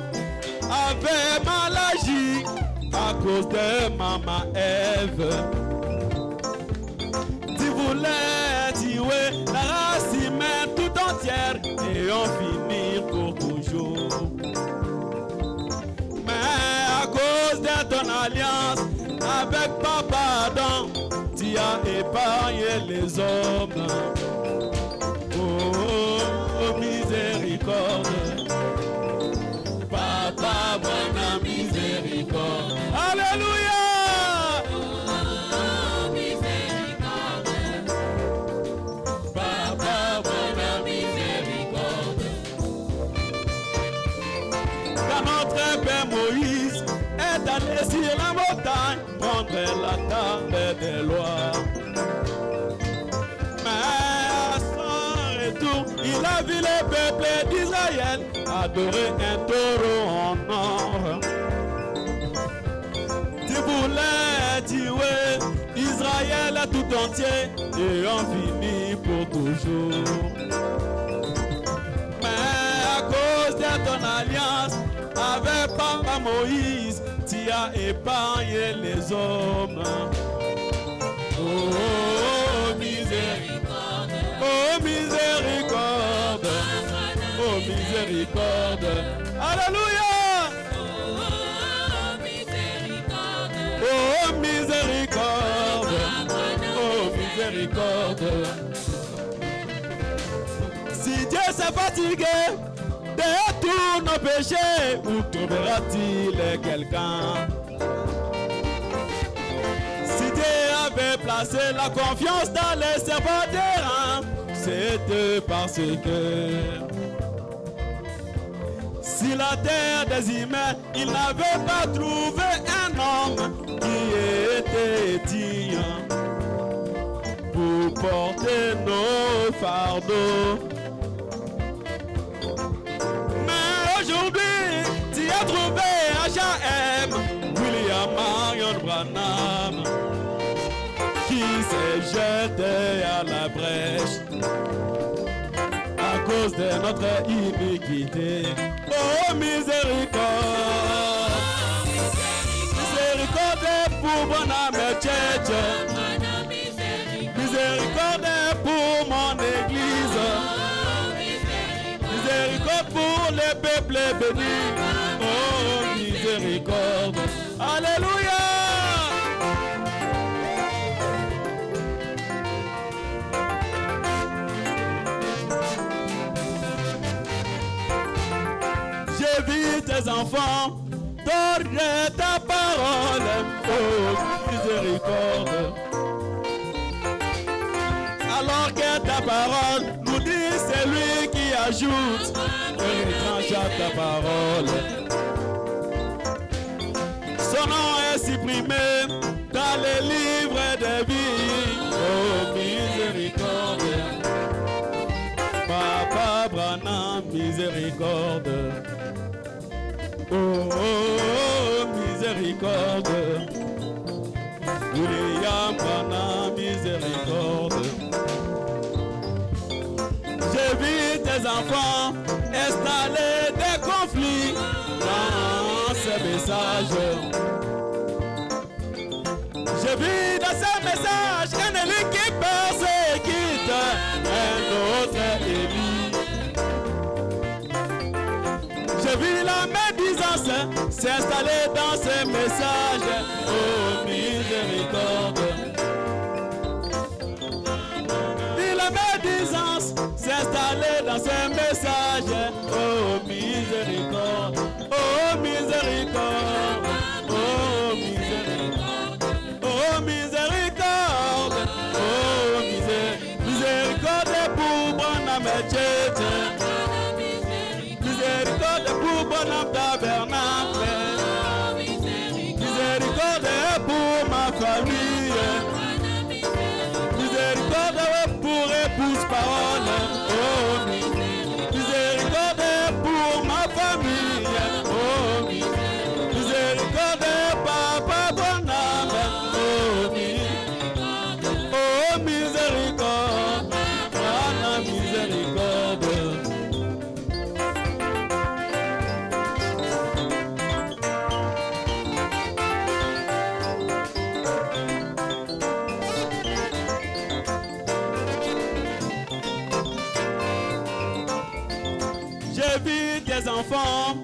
avait mal agi à cause de maman Ève. Tu voulais tuer la race humaine tout entière et en finir pour toujours. Mais à cause de ton alliance avec papa Adam, tu as épargné les hommes. Oh, miséricorde. Papa, Branham, miséricorde. Alléluia. Oh, miséricorde. Papa, Branham, miséricorde. Moïse est allé sur la montagne prendre la table des lois. Mais à son retour, il a vu le peuple d'Israël adorer un taureau en or. Tu voulais tuer Israël tout entier et en finir pour toujours. Mais à cause de ton alliance avec Papa Moïse, tu as épargné les hommes. Oh, miséricorde, oh miséricorde, oh miséricorde. Alléluia. Oh miséricorde, oh miséricorde. Si Dieu s'est fatigué de tous nos péchés, où trouvera-t-il quelqu'un? Si Dieu avait placé la confiance dans les serpents terrain, c'était parce que si la terre des humains, il n'avait pas trouvé un homme qui était digne pour porter nos fardeaux. Mais aujourd'hui, tu as trouvé H.M. William Marion Branham qui s'est jeté à la brèche à cause de notre iniquité. Oh miséricorde, miséricorde pour Branham Church, miséricorde pour mon église, miséricorde pour le peuple béni. Oh miséricorde, alléluia. J'ai vu tes enfants donner ta parole, oh miséricorde. Alors que ta parole nous dit c'est lui qui ajoute et retranche à ta parole. Son nom est supprimé dans les livres de vie, oh miséricorde. Papa Branham, miséricorde. Oh, oh, miséricorde. William Branham, miséricorde. J'ai vu tes enfants installer des conflits dans ces messages. J'ai vu dans ces messages un Élie qui persécute un autre Élie. J'ai vu la médisance s'installer dans ces messages. Oh miséricorde. Et la médisance s'installer dans ces messages. Oh miséricorde. Oh miséricorde. Oh miséricorde. Oh miséricorde. Oh miséricorde pour Branham Church. Miséricorde pour Branham Tabernacle. Miséricorde pour ma famille. Miséricorde pour épouse parole. Oh miséricorde pour ma famille. Oh miséricorde papa Branham. Oh miséricorde. Branham miséricorde. J'ai vu tes enfants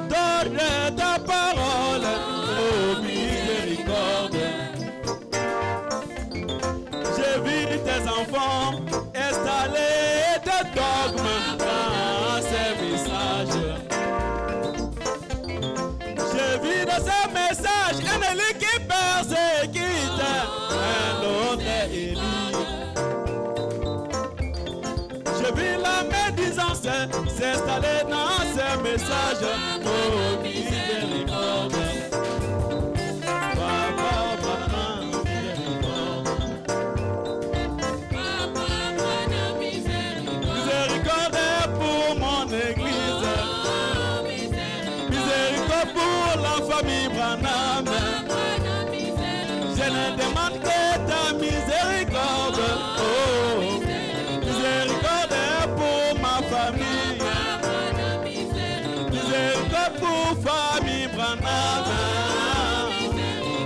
donner ta parole, oh miséricorde. J'ai vu tes enfants installer des dogmes dans ces messages. J'ai vu dans ces messages un Élie qui persécute un autre Élie. J'ai vu la médisance s'installer dans ces messages. Oh miséricorde. demande que ta miséricorde, oh, miséricorde pour ma famille, miséricorde pour famille Branham,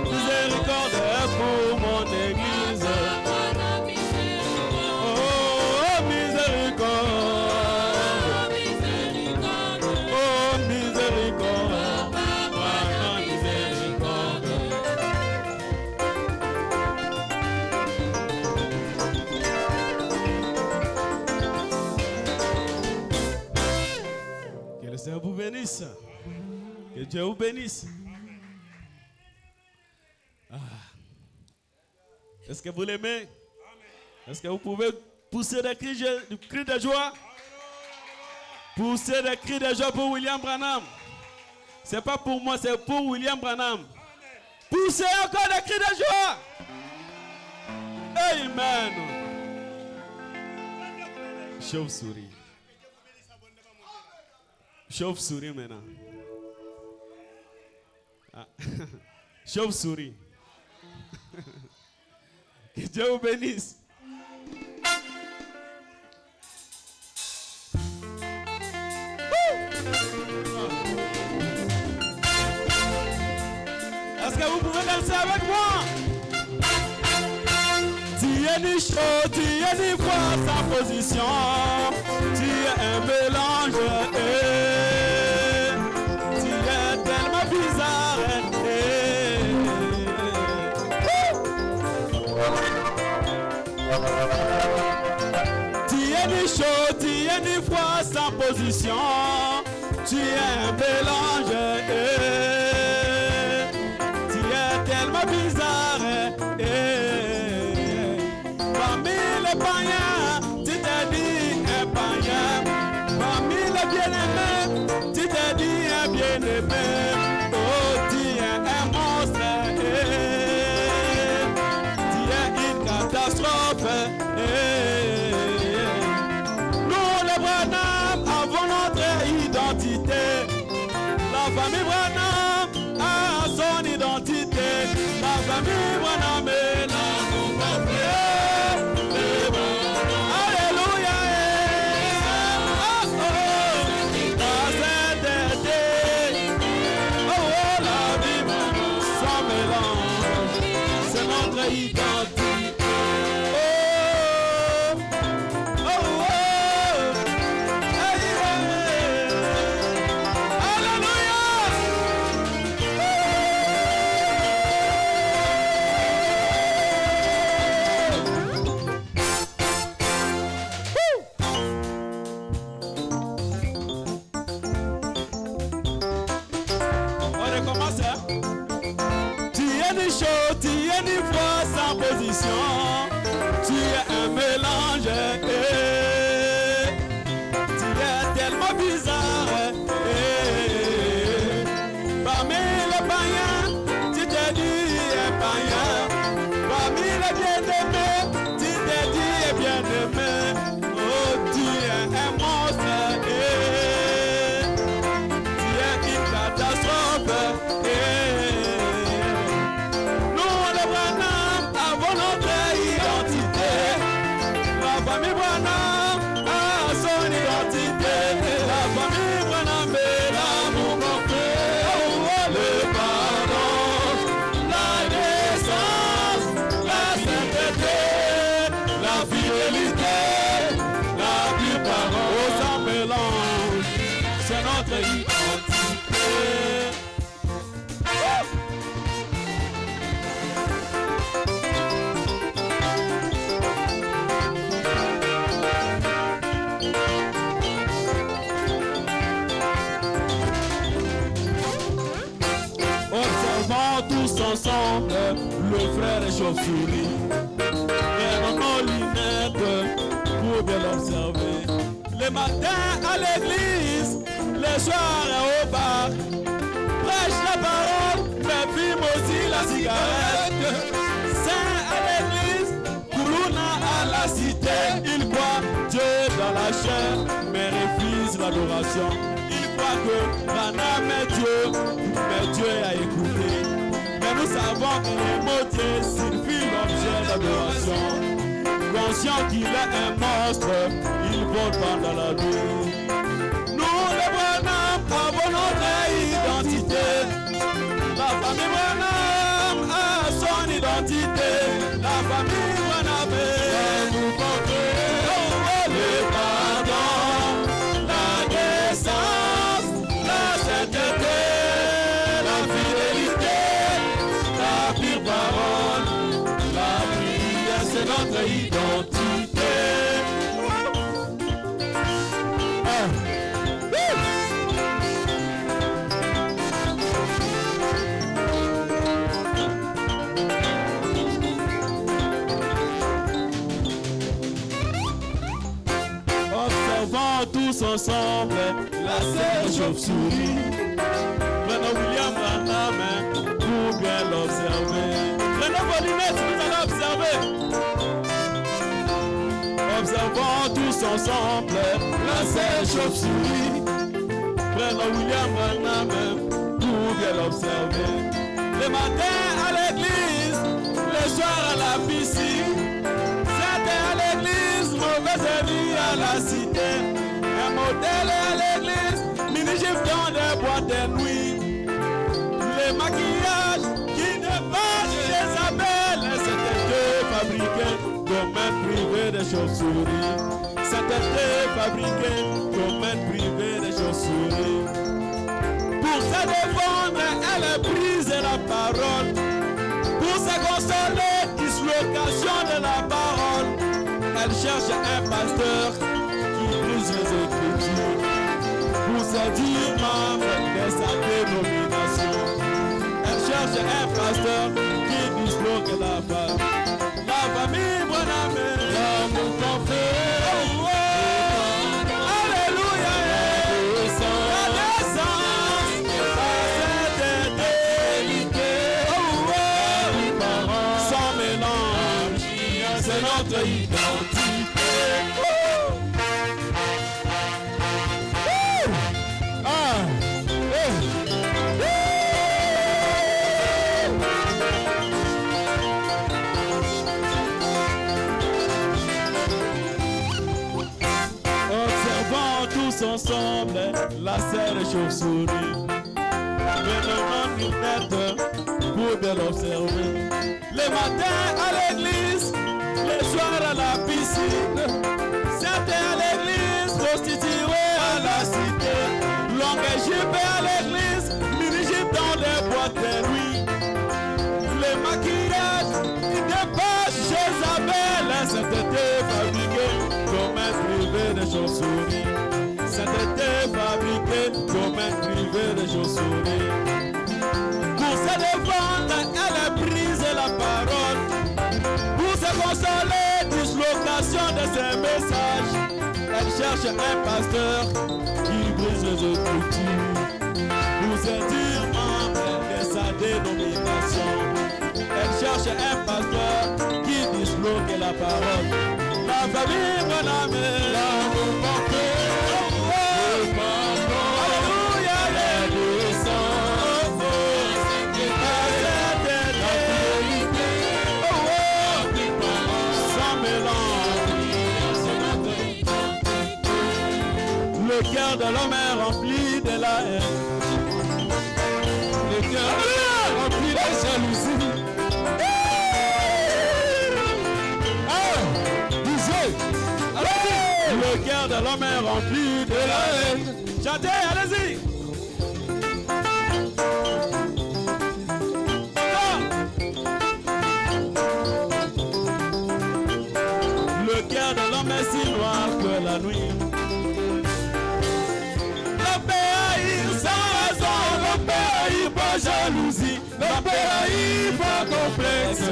miséricorde pour mon église, oh, miséricorde, oh, miséricorde, Branham, miséricorde. Que le Seigneur vous bénisse. Que Dieu vous bénisse. Ah. Est-ce que vous l'aimez? Est-ce que vous pouvez pousser des cris de joie? Pousser des cris de joie pour William Branham. Ce n'est pas pour moi, c'est pour William Branham. Poussez encore des cris de joie. Amen. Chauve-souris. Chauve-souris maintenant. Ah. Chauve-souris. Que Dieu vous bénisse. Est-ce que vous pouvez danser avec moi? Tu es ni chaud, tu es ni froid, sa position. Tu es un mélange. Tu es tellement bizarre. Tu es ni chaud, tu es ni froid, sans position. Tu es un mélange. Tu es tellement bizarre. Parmi les païens, tu t'es dit un païen. Parmi les bien-aimés, tu t'es dit un bien-aimé. Oh, tu es un monstre. Tu es une catastrophe. Nous, les Branham, avons notre identité. La famille Branham a son identité. La famille Branham est là. Alléluia. Dans cet été, oh, la vie sans mélange, c'est notre identité. Oh, oh, oh. Hey, hey. Alléluia. On recommence, hein? Tu es ni chaud, tu es ni froid, sans position. Tu es un mélange. Tu es tellement bizarre. Parmi les païens, tu t'es dit un païen. Parmi les bien-aimés, tu t'es dit un bien-aimé. Oh, tu es un monstre. Tu es une catastrophe. Nous, les Branham, avons notre identité. La famille Branham a son identité. La famille Branham est l'amour complet. Oh, le pardon, la naissance, la sainteté, la fidélité, la pure parole. Oh, ça mélange, c'est notre identité. Observons tous ensemble le frère chauve-souris. Prenons nos lunettes pour bien l'observer. Le matin à l'église, le soir au bar. Prêche la parole, mais fume aussi la cigarette. Saint à l'église, Koulouna à la cité. Il croit Dieu dans la chair, mais refuse l'adoration. Il croit que Branham est Dieu, mais Dieu a écouté. Mais nous savons que le mot Dieu signifie l'objet d'adoration. Conscient qu'il est un monstre, il vole pas dans la nuit. Nous, les Branham, avons notre identité. La famille Branham a son identité. La famille Branham nous porter le pardon, la décence, la sainteté, la fidélité, la pure parole, la prière, c'est notre identité. Observons tous ensemble la serre chauve-souris. Prenons William Branham pour bien l'observer. Prenons vos lunettes, nous allons observer. Observons tous ensemble la serre chauve-souris. Prenons William Branham pour bien l'observer. Le matin à l'église, le soir à la piscine. Certains à l'église, mauvaise vie à la cité. Un modèle à l'église, mini-gif dans des boîtes de nuit. Le maquillage qui ne va chez Isabelle, c'était fabriqué domaine privé des chauves-souris. C'était fabriqué domaine privé des chauves-souris. Pour se défendre, elle a brisé la parole. Pour se consoler, dislocation de la parole. Elle cherche un pasteur qui brise les Écritures. Pour se dire membre de sa dénomination. Elle cherche un pasteur qui disloque la parole. La famille Branham, l'amour qu'on fait. Oh, oh, alléluia, la descente, la sainteté, oh, oh, sans mélange, c'est notre identité. Observons tous ensemble la serre chauve-souris. Prenons nos lunettes pour bien l'observer. Le matin à l'église, le soir à la piscine. Certains à l'église, prostitués à la cité. Longue jupe à l'église, mini-jupe dans les boîtes de nuit. Le maquillage qui dépasse chez Isabelle, c'était fabriqué comme un privé de chauves-souris. C'était fabriqué comme un privé de chauves-souris. Pour se défendre, elle a brisé la parole. Pour se consoler, dislocation de ses messages. Elle cherche un pasteur qui brise les Écritures. Pour se dire membre de sa dénomination. Elle cherche un pasteur qui disloque la parole. La famille Branham, l'amour porté. Alléluia, les descends. Sans mélange. Le cœur de l'homme est rempli de la haine. Le cœur de l'homme est rempli de jalousie. Le cœur de l'homme est rempli de la haine. Chantez, allez-y. Le cœur de l'homme est si noir que la nuit. Le pays sans raison, le pays par jalousie, le pays par complexe.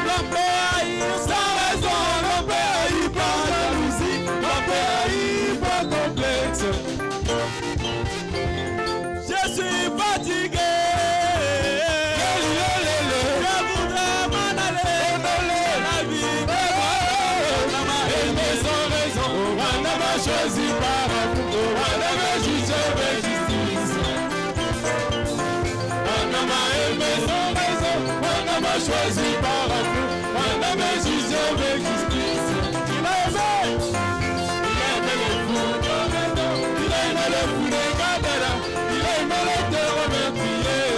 Le pays sans raison, le pays par jalousie, le pays par complexe. Je suis fatigué. Je voudrais m'en aller. La vie est sans raison. On ne m'a choisi par amour. On ne m'a jugé avec justice. On ne m'a veut justice. Il a aimé les fous de Regon. Il a aimé les fous de Gadara. Il a aimé les terres meurtriers.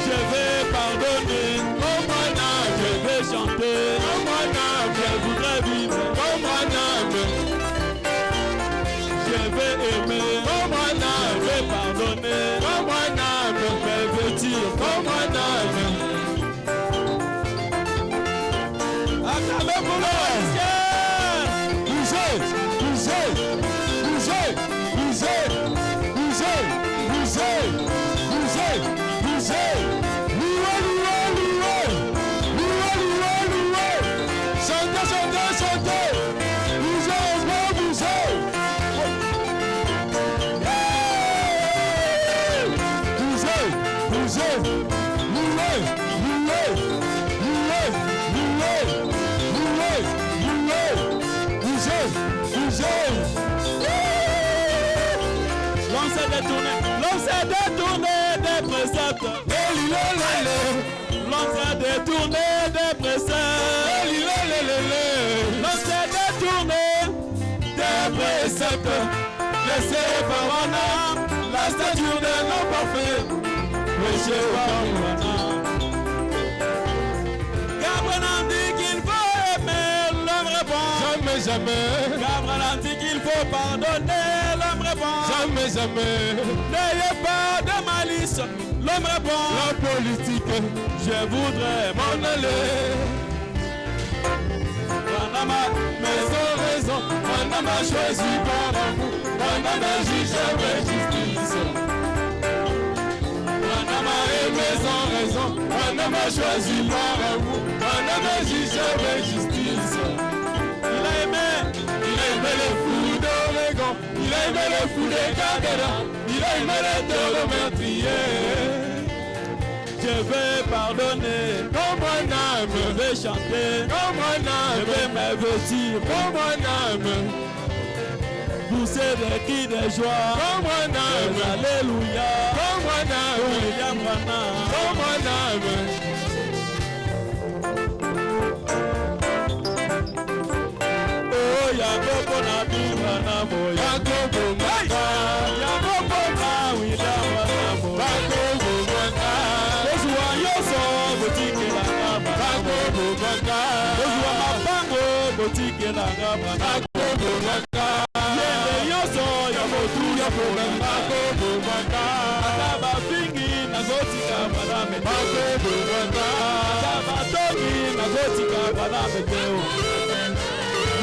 Je vais pardonner, oh mon âme, je vais chanter, oh mon âme, je voudrais vivre, oh mon âme. Je vais aimer, oh mon âme, je vais pardonner, oh mon âme, me vêtir, oh mon âme. Acclamez pour le ciel. Bougez, bougez, bougez, bougez, bougez, bougez, bougez, bougez. Louez, louez, louez, louez, louez, louez. Chantez, chantez, chantez. Bougez, encore bougez. Bougez, bougez, louez, louez, louez, louez, louez, louez. Bougez, bougez. L'homme s'est détourné des préceptes. L'homme s'est détourné des préceptes. L'homme s'est détourné des préceptes. Laissez par un âme la stature d'un homme parfait. Prêchez par un âme. Gabriel dit qu'il faut aimer, l'homme répond. Jamais, jamais. Gabriel dit qu'il faut pardonner, l'homme répond. Jamais, jamais. N'ayez pas de malice, l'homme répond. La politique, je voudrais m'en aller. Panama, mais sans raison, Panama choisi par amour, Panama juge avec justice. Panama aimé sans raison, Panama choisi par amour, Panama juge avec justice. Il a aimé les fous d'Oregon, il a aimé les fous de Gadara, il a aimé les terres meurtriers. Je vais pardonner, comme mon âme, je vais chanter, comme mon âme, je vais me vêtir, comme mon âme. Pousser des cris de joie, comme mon âme, alléluia, comme mon âme, William Branham, comme mon âme. Oh, Yagobo na Bill Branham, Yagobo Maka, Yagobo na William Branham, Yagobo Maka. Botike la ngamba bagobo baka ozwa mapango botike la ngamba bagobo baka yende yoso ya motu ya problème bagobo baka ata bafingi nazotika madame bagobo baka ata batoki nazotika madame teo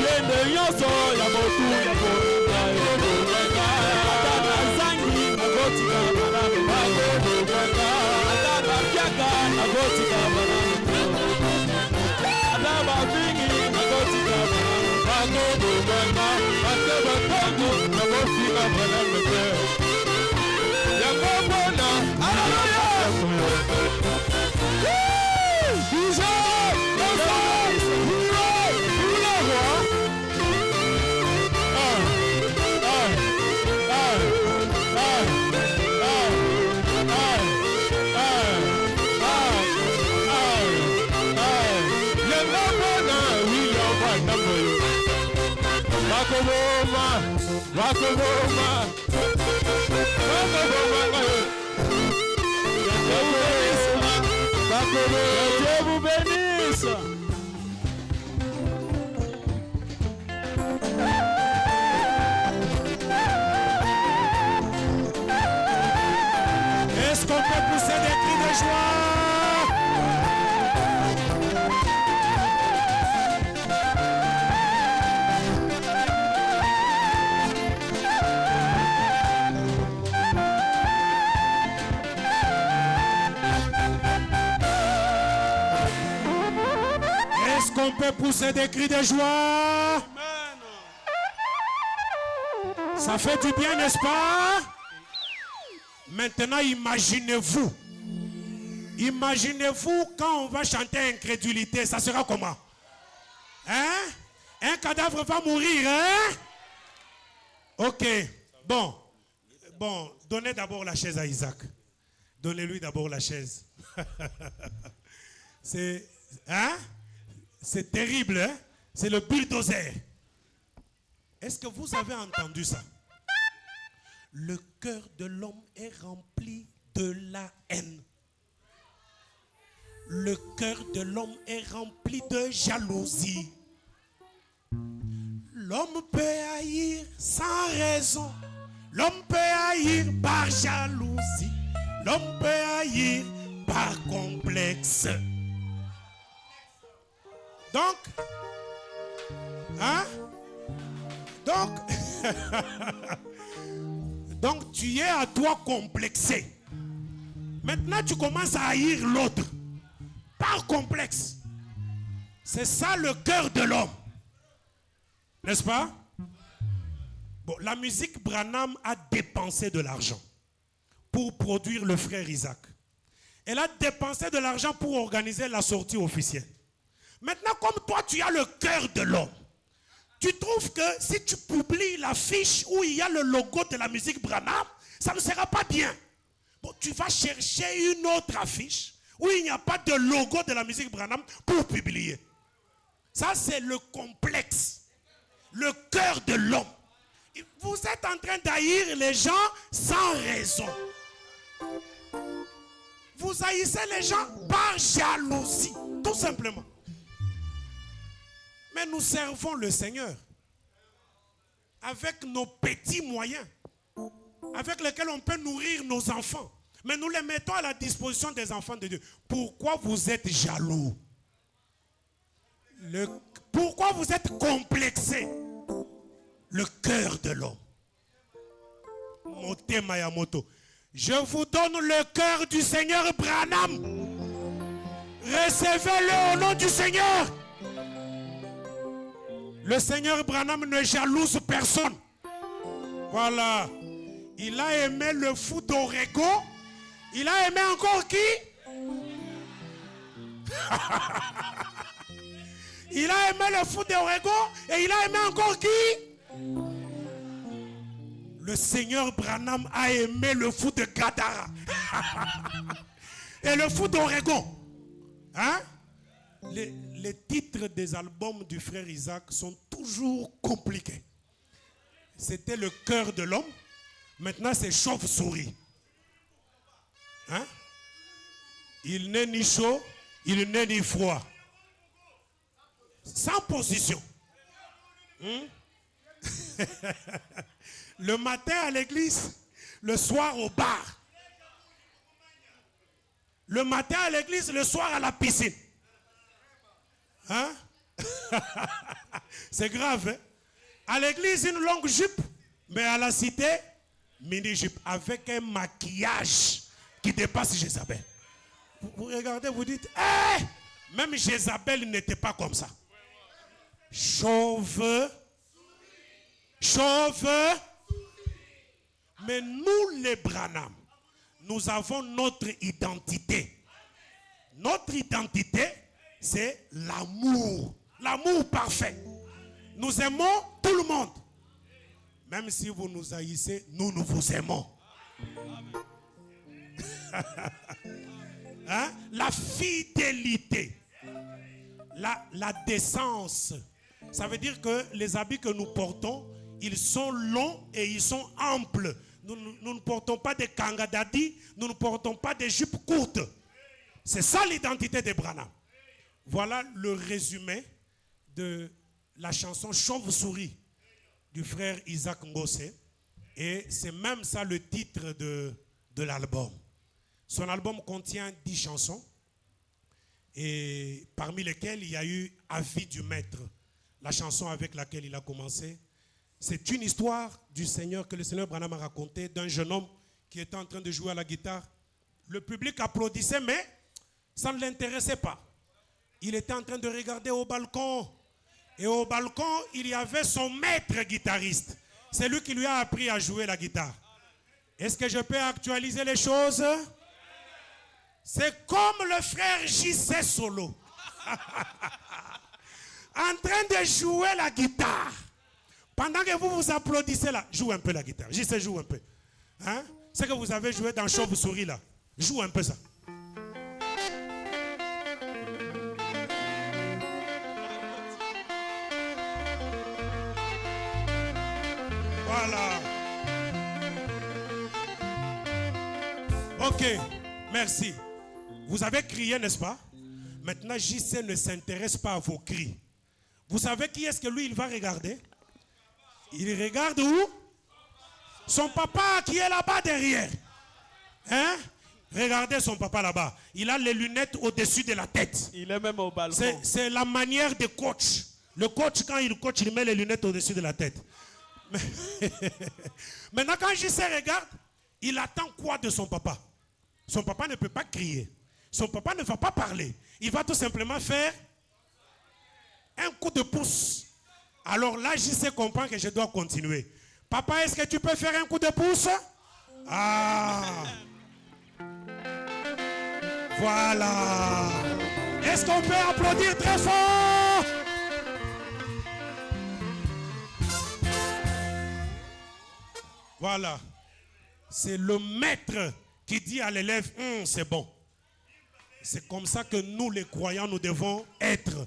yende yoso ya motu ya problème bagobo baka ata nazangi nazotika madame bagobo baka ata bakiaka nazotika madame Dieu vous bénisse. Est-ce qu'on peut pousser des cris de joie? Est-ce qu'on peut pousser des cris de joie? Amen. Ça fait du bien, n'est-ce pas? Maintenant, imaginez-vous. Imaginez-vous quand on va chanter incrédulité, ça sera comment? Hein? Un cadavre va mourir, hein? Ok. Bon. Bon, donnez d'abord la chaise à Isaac. Donnez-lui d'abord la chaise. C'est terrible, hein? C'est le bulldozer. Est-ce que vous avez entendu ça? Le cœur de l'homme est rempli de la haine. Le cœur de l'homme est rempli de jalousie. L'homme peut haïr sans raison. L'homme peut haïr par jalousie. L'homme peut haïr par complexe. Donc, donc tu es à toi complexé. Maintenant tu commences à haïr l'autre par complexe. C'est ça le cœur de l'homme. N'est-ce pas? Bon, la musique Branham a dépensé de l'argent pour produire le frère Isaac. Elle a dépensé de l'argent pour organiser la sortie officielle. Maintenant, comme toi, tu as le cœur de l'homme, tu trouves que si tu publies l'affiche où il y a le logo de la musique Branham, ça ne sera pas bien. Bon, tu vas chercher une autre affiche où il n'y a pas de logo de la musique Branham pour publier. Ça, c'est le complexe, le cœur de l'homme. Vous êtes en train d'haïr les gens sans raison. Vous haïssez les gens par jalousie, tout simplement. Mais nous servons le Seigneur avec nos petits moyens, avec lesquels on peut nourrir nos enfants. Mais nous les mettons à la disposition des enfants de Dieu. Pourquoi vous êtes jaloux? Pourquoi vous êtes complexé? Le cœur de l'homme. Mote Mayamoto. Je vous donne le cœur du Seigneur Branham. Recevez-le au nom du Seigneur. Le Seigneur Branham ne jalouse personne. Voilà. Il a aimé le fou d'Oregon. Il a aimé encore qui? Il a aimé le fou d'Oregon et il a aimé encore qui? Le Seigneur Branham a aimé le fou de Gadara. Et le fou d'Oregon. Hein? Les titres des albums du frère Isaac sont toujours compliqués. C'était le cœur de l'homme. Maintenant, c'est chauve-souris. Hein? Il n'est ni chaud, il n'est ni froid. Sans position. Le matin à l'église, le soir au bar. Le matin à l'église, le soir à la piscine. Hein? C'est grave, hein? À l'église, une longue jupe, mais à la cité, mini-jupe, avec un maquillage qui dépasse Jézabel. Vous regardez, vous dites, hey! Même Jézabel n'était pas comme ça. Chauve. Mais nous, les Branham, nous avons notre identité. Notre identité, c'est l'amour. L'amour parfait. Nous aimons tout le monde. Même si vous nous haïssez, nous vous aimons. Hein? La fidélité. La décence. Ça veut dire que les habits que nous portons, ils sont longs et ils sont amples. Nous ne portons pas des kangadadi, nous ne portons pas des jupes courtes. C'est ça l'identité des Branham. Voilà le résumé de la chanson Chauve-souris du frère Isaac Ngose. Et c'est même ça le titre de l'album. Son album contient 10 chansons. Et parmi lesquelles il y a eu Avis du Maître. La chanson avec laquelle il a commencé. C'est une histoire du Seigneur que le Seigneur Branham a raconté d'un jeune homme qui était en train de jouer à la guitare. Le public applaudissait, mais ça ne l'intéressait pas. Il était en train de regarder au balcon. Et au balcon, il y avait son maître guitariste. C'est lui qui lui a appris à jouer la guitare. Est-ce que je peux actualiser les choses? C'est comme le frère J.C. Solo. En train de jouer la guitare. Pendant que vous vous applaudissez là, joue un peu la guitare. J.C. joue un peu. Hein? C'est que vous avez joué dans Chauve-souris là. Joue un peu ça. Voilà. Ok, merci. Vous avez crié, n'est-ce pas? Maintenant, JC ne s'intéresse pas à vos cris. Vous savez qui est-ce que lui, il va regarder? Il regarde où? Son papa qui est là-bas derrière. Hein? Regardez son papa là-bas. Il a les lunettes au-dessus de la tête. Il est même au balcon. C'est la manière de coach. Le coach, quand il coach, il met les lunettes au-dessus de la tête. Maintenant, quand JC regarde, il attend quoi de son papa? Son papa ne peut pas crier. Son papa ne va pas parler. Il va tout simplement faire un coup de pouce. Alors là, JC comprend que je dois continuer. Papa, est-ce que tu peux faire un coup de pouce? Ah! Voilà! Est-ce qu'on peut applaudir très fort? Voilà. C'est le maître qui dit à l'élève, c'est bon. C'est comme ça que nous, les croyants, nous devons être.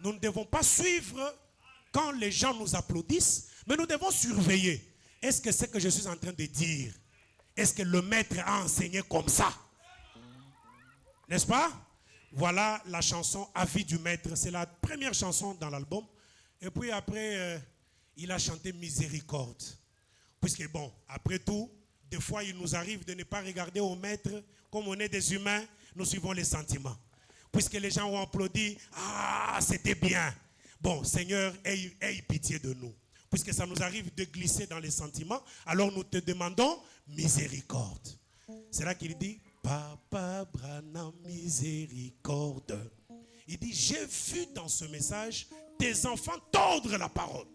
Nous ne devons pas suivre quand les gens nous applaudissent, mais nous devons surveiller. Est-ce que ce que je suis en train de dire, est-ce que le maître a enseigné comme ça? N'est-ce pas? Voilà la chanson Avis du maître. C'est la première chanson dans l'album. Et puis après, il a chanté Miséricorde. Puisque bon, après tout, des fois, il nous arrive de ne pas regarder au maître. Comme on est des humains, nous suivons les sentiments. Puisque les gens ont applaudi, ah, c'était bien. Bon, Seigneur, aie pitié de nous. Puisque ça nous arrive de glisser dans les sentiments, alors nous te demandons miséricorde. C'est là qu'il dit, Papa Branham, miséricorde. Il dit, j'ai vu dans ce message tes enfants tordre la parole.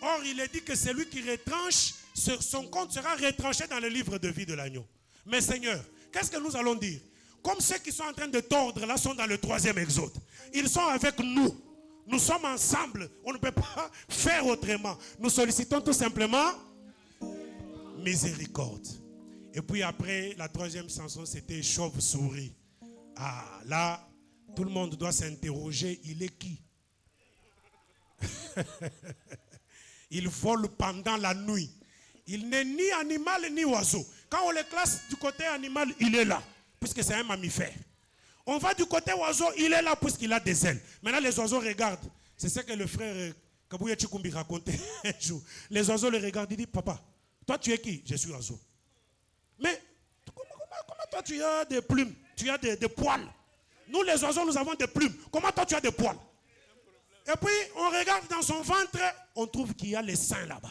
Or, il est dit que celui qui retranche, son compte sera retranché dans le livre de vie de l'agneau. Mais Seigneur, qu'est-ce que nous allons dire? Comme ceux qui sont en train de tordre là sont dans le 3e exode. Ils sont avec nous. Nous sommes ensemble. On ne peut pas faire autrement. Nous sollicitons tout simplement miséricorde. Et puis après, la 3e chanson, c'était Chauve-souris. Ah, là, tout le monde doit s'interroger, il est qui? Il vole pendant la nuit. Il n'est ni animal ni oiseau. Quand on le classe du côté animal, il est là, puisque c'est un mammifère. On va du côté oiseau, il est là puisqu'il a des ailes. Maintenant, les oiseaux regardent. C'est ce que le frère Kabouya Chikumbi racontait un jour. Les oiseaux le regardent, il dit, papa, toi tu es qui? Je suis oiseau. Mais comment toi tu as des plumes? Tu as des poils. Nous les oiseaux, nous avons des plumes. Comment toi tu as des poils? Et puis, on regarde dans son ventre, on trouve qu'il y a les seins là-bas.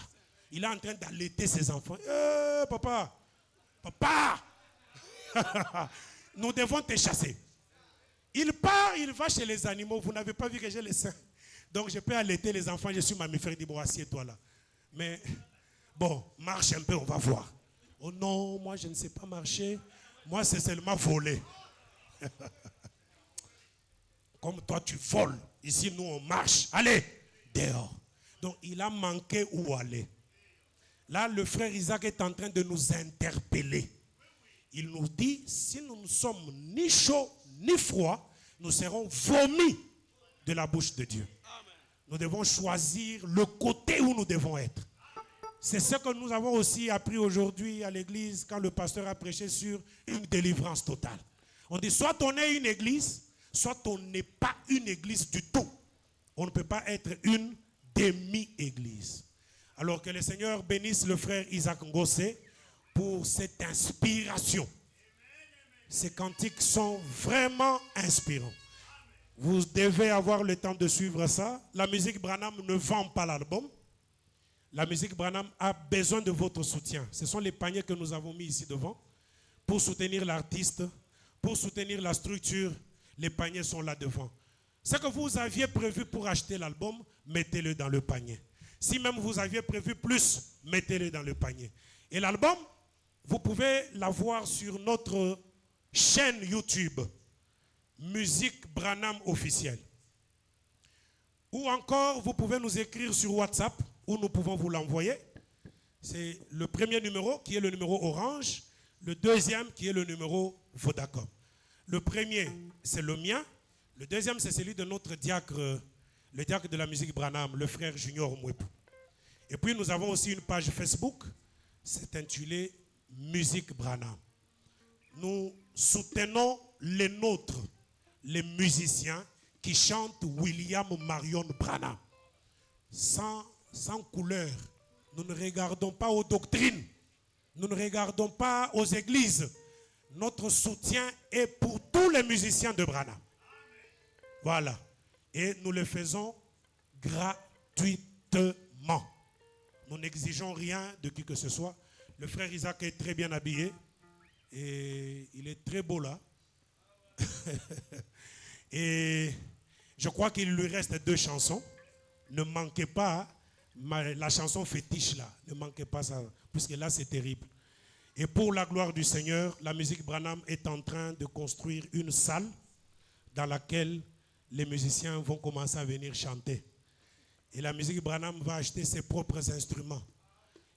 Il est en train d'allaiter ses enfants. Papa, nous devons te chasser. Il part, il va chez les animaux. Vous n'avez pas vu que j'ai les seins. Donc, je peux allaiter les enfants. Je suis mammifère. Il dit, bon, assieds-toi là. Mais, bon, marche un peu, on va voir. Oh non, moi, je ne sais pas marcher. Moi, c'est seulement voler. Comme toi, tu voles. Ici, nous, on marche. Allez, dehors. Donc, il a manqué où aller. Là, le frère Isaac est en train de nous interpeller. Il nous dit, si nous ne sommes ni chauds, ni froids, nous serons vomis de la bouche de Dieu. Nous devons choisir le côté où nous devons être. C'est ce que nous avons aussi appris aujourd'hui à l'église quand le pasteur a prêché sur une délivrance totale. On dit, soit on est une église, soit on n'est pas une église du tout. On ne peut pas être une demi-église. Alors que le Seigneur bénisse le frère Isaac Ngossé pour cette inspiration. Ces cantiques sont vraiment inspirants. Vous devez avoir le temps de suivre ça. La musique Branham ne vend pas l'album. La musique Branham a besoin de votre soutien. Ce sont les paniers que nous avons mis ici devant pour soutenir l'artiste, pour soutenir la structure. Les paniers sont là devant. Ce que vous aviez prévu pour acheter l'album, mettez-le dans le panier. Si même vous aviez prévu plus, mettez-le dans le panier. Et l'album, vous pouvez l'avoir sur notre chaîne YouTube, Musique Branham officielle. Ou encore, vous pouvez nous écrire sur WhatsApp, où nous pouvons vous l'envoyer. C'est le premier numéro qui est le numéro orange, le deuxième qui est le numéro Vodacom. Le premier, c'est le mien. Le deuxième, c'est celui de notre diacre, le diacre de la musique Branham, le frère Junior Mouepou. Et puis nous avons aussi une page Facebook, c'est intitulé Musique Branham. Nous soutenons les nôtres, les musiciens qui chantent William Marion Branham. Sans couleur, nous ne regardons pas aux doctrines, nous ne regardons pas aux églises. Notre soutien est pour tous les musiciens de Branham. Voilà. Et nous le faisons gratuitement. Nous n'exigeons rien de qui que ce soit. Le frère Isaac est très bien habillé. Et il est très beau là. Et je crois qu'il lui reste 2 chansons. Ne manquez pas la chanson fétiche là. Ne manquez pas ça. Puisque là c'est terrible. Et pour la gloire du Seigneur, la musique Branham est en train de construire une salle dans laquelle les musiciens vont commencer à venir chanter. Et la musique Branham va acheter ses propres instruments.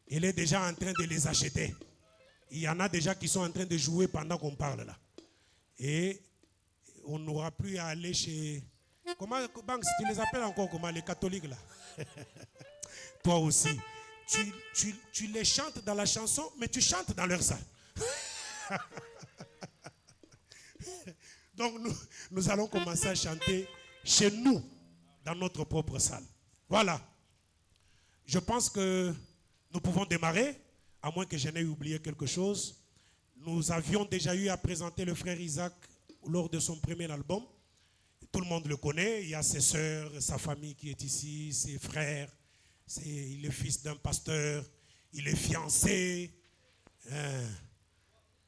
Elle est déjà en train de les acheter. Il y en a déjà qui sont en train de jouer pendant qu'on parle là. Et on n'aura plus à aller chez... Comment, Banks, tu les appelles encore comment, les catholiques là? Toi aussi. Tu les chantes dans la chanson, mais tu chantes dans leur salle. Donc nous allons commencer à chanter chez nous, dans notre propre salle. Voilà. Je pense que nous pouvons démarrer, à moins que je n'ai oublié quelque chose. Nous avions déjà eu à présenter le frère Isaac lors de son premier album. Tout le monde le connaît. Il y a ses sœurs, sa famille qui est ici, ses frères. Il est fils d'un pasteur. Il est fiancé.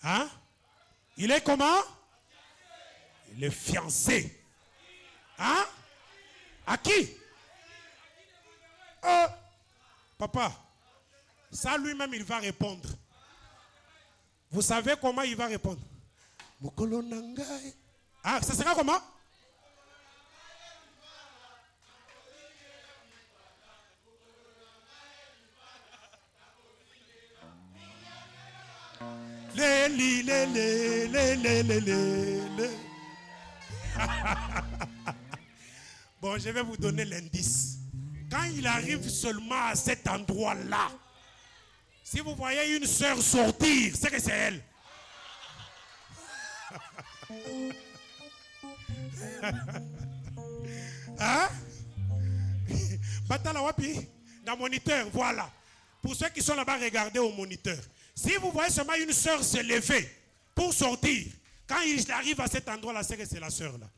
Hein? Il est comment? Il est fiancé. Hein? À qui? Papa, ça lui-même il va répondre. Vous savez comment il va répondre? Ah, ça sera comment? Bon, je vais vous donner l'indice. Quand il arrive seulement à cet endroit-là, si vous voyez une sœur sortir, c'est que c'est elle. Hein? Batala wapi? Dans le moniteur, voilà. Pour ceux qui sont là-bas, regardez au moniteur. Si vous voyez seulement une sœur se lever pour sortir, quand il arrive à cet endroit-là, c'est que c'est la sœur là.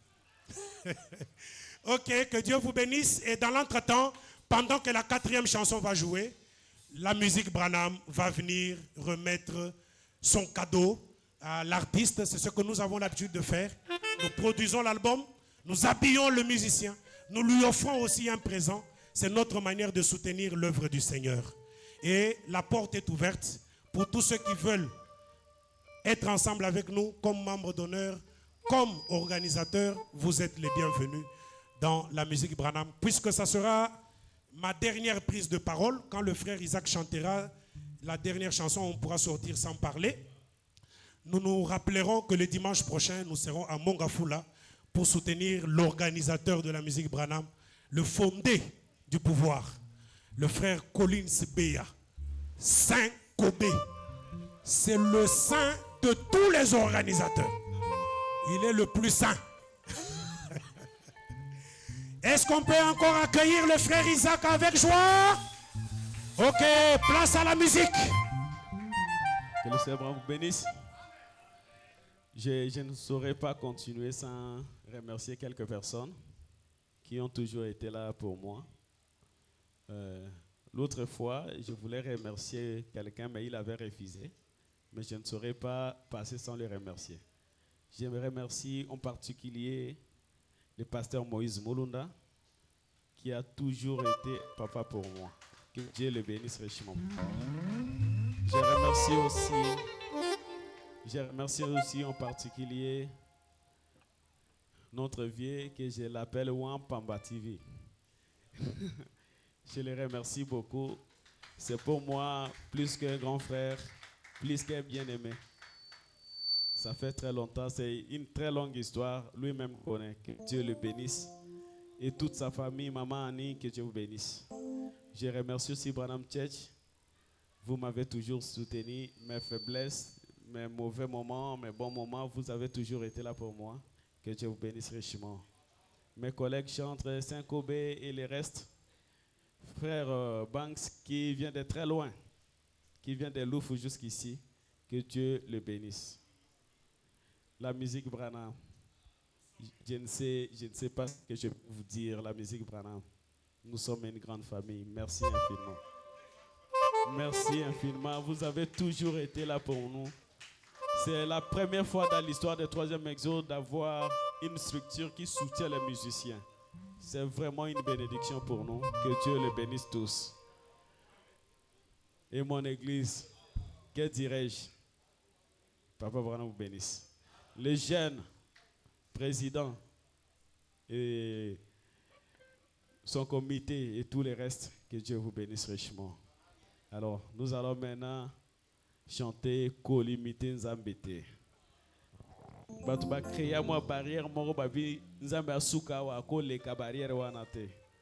Ok, que Dieu vous bénisse. Et dans l'entretemps, pendant que la 4e chanson va jouer, la musique Branham va venir remettre son cadeau à l'artiste. C'est ce que nous avons l'habitude de faire. Nous produisons l'album, nous habillons le musicien, nous lui offrons aussi un présent. C'est notre manière de soutenir l'œuvre du Seigneur. Et la porte est ouverte pour tous ceux qui veulent être ensemble avec nous comme membres d'honneur, comme organisateurs. Vous êtes les bienvenus dans la musique Branham, puisque ça sera ma dernière prise de parole. Quand le frère Isaac chantera la dernière chanson, on pourra sortir sans parler. Nous nous rappellerons que le dimanche prochain, nous serons à Mongafula pour soutenir l'organisateur de la musique Branham, le fondé du pouvoir, le frère Collins Beya, Saint Kobe. C'est le saint de tous les organisateurs. Il est le plus saint. Est-ce qu'on peut encore accueillir le frère Isaac avec joie? Ok, place à la musique. Que le Seigneur vous bénisse. Je ne saurais pas continuer sans remercier quelques personnes qui ont toujours été là pour moi. L'autre fois, je voulais remercier quelqu'un, mais il avait refusé. Mais je ne saurais pas passer sans le remercier. Je remercie en particulier le pasteur Moïse Molunda, qui a toujours été papa pour moi. Que Dieu le bénisse richement. Je remercie aussi en particulier notre vieux, que je l'appelle Wampamba TV. Je le remercie beaucoup. C'est pour moi plus qu'un grand frère, plus qu'un bien-aimé. Ça fait très longtemps, c'est une très longue histoire. Lui-même connaît. Que Dieu le bénisse. Et toute sa famille, maman Annie, que Dieu vous bénisse. Je remercie aussi Branham Church. Vous m'avez toujours soutenu. Mes faiblesses, mes mauvais moments, mes bons moments, vous avez toujours été là pour moi. Que Dieu vous bénisse richement. Mes collègues chantent Saint-Kobe et les restes. Frère Banks qui vient de très loin, qui vient de Loufou jusqu'ici. Que Dieu le bénisse. La musique Branham. Je ne sais pas ce que je peux vous dire. La musique Branham. Nous sommes une grande famille. Merci infiniment. Merci infiniment. Vous avez toujours été là pour nous. C'est la première fois dans l'histoire du 3e Exode d'avoir une structure qui soutient les musiciens. C'est vraiment une bénédiction pour nous. Que Dieu les bénisse tous. Et mon église, que dirais-je? Papa Branham vous bénisse. Les jeunes présidents et son comité et tous les restes, que Dieu vous bénisse richement. Alors, nous allons maintenant chanter Kolimite Nzambete.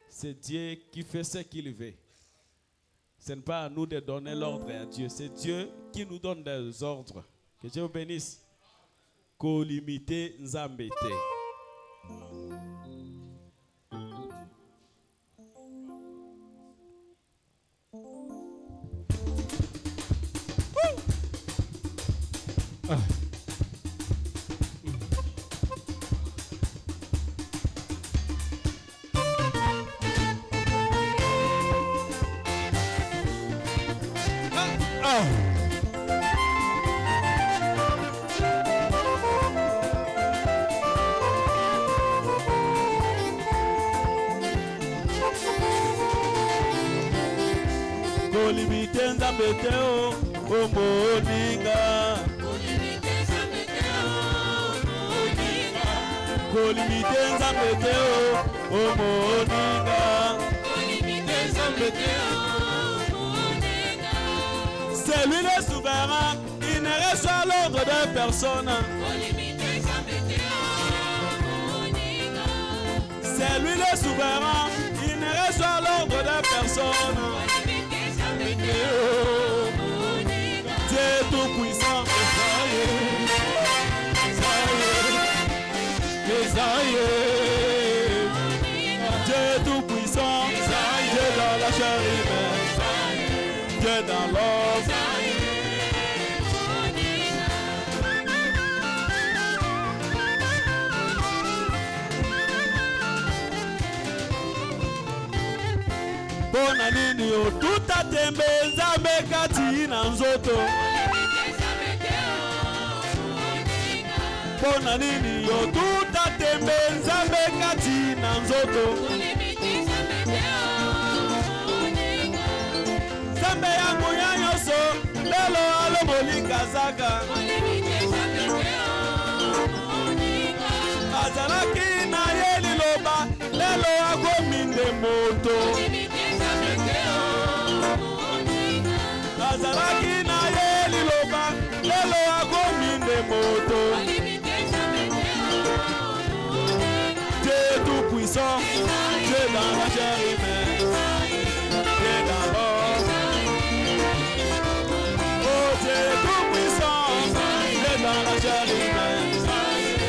C'est Dieu qui fait ce qu'il veut. Ce n'est pas à nous de donner l'ordre à Dieu. C'est Dieu qui nous donne des ordres. Que Dieu vous bénisse. Kolimite Nzambete. Kolimite Nzambete o moninga. Kolimite Nzambete o moninga. Kolimite Nzambete o moninga. Kolimite Nzambete o moninga. C'est lui le souverain, il ne reçoit l'ordre de personne. Kolimite Nzambete o moninga. C'est lui le souverain, il ne reçoit l'ordre de personne. Dieu tout-puissant, Dieu tout-puissant, Dieu dans la chair humaine, Dieu dans l'homme. Bona nini o tuta tembe Nzambe kati na nzoto. Bona nini o tuta tembe Nzambe kati na nzoto. Nzambe yangu ya nyonso lelo alobolinga zaka. Azalaki na ye liloba lelo akomi nde moto. Azalaki na ye liloba lelo akomi nde moto. Dieu tout puissant, Dieu dans la chair humaine, Dieu dans l'homme. Oh Dieu tout puissant, Dieu dans la chair humaine,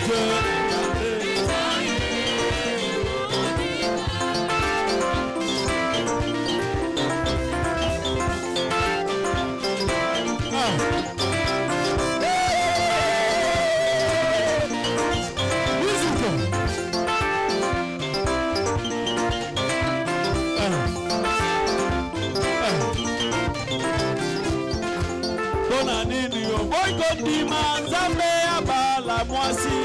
Dieu incarné. Bona nini yo boy kondima Nzambe abala mwasi.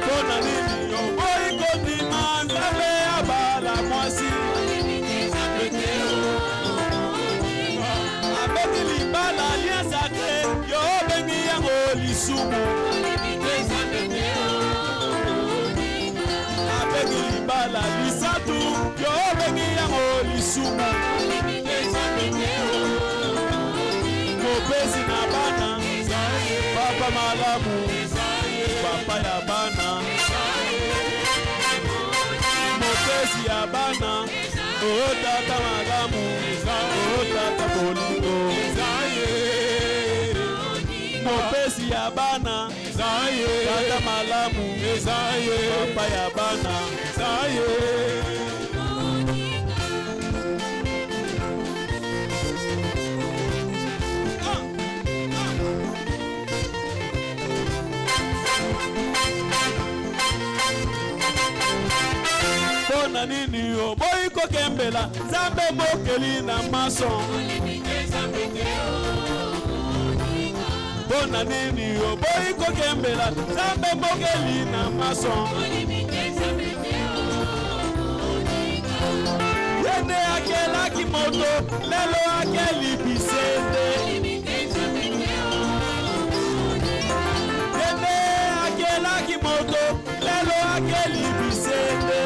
Bona nini yo boy kondima Nzambe abala mwasi. Abeti libala lien sacré yo bengi yango lisumu. Abeti libala lisatu yo bengi lisumu mopesi na bana papa malamu papa ya bana mopesi ya bana oh tata malamu oh tata bolingo mopesi ya bana tata malamu papa ya bana Bona nini oboyi kokembela Zambe mokeli na mason Bona nini oboyi kokembela Zambe mokeli na mason Yende akela kimoto Lelo akeli bisende Yende akela kimoto Lelo akeli bisende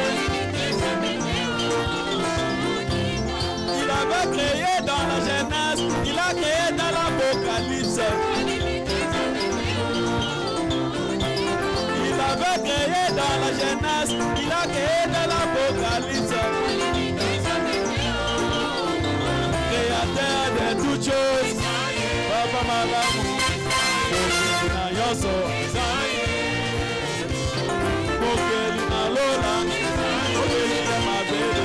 Il avait créé dans la jeunesse, il a créé dans l'Apocalypse. Il avait créé dans la jeunesse, il a créé dans l'Apocalypse. Créateur de toutes choses, Papa Malamu, Mokeli Yoso, Mokeli Lola, Mokeli Mabele.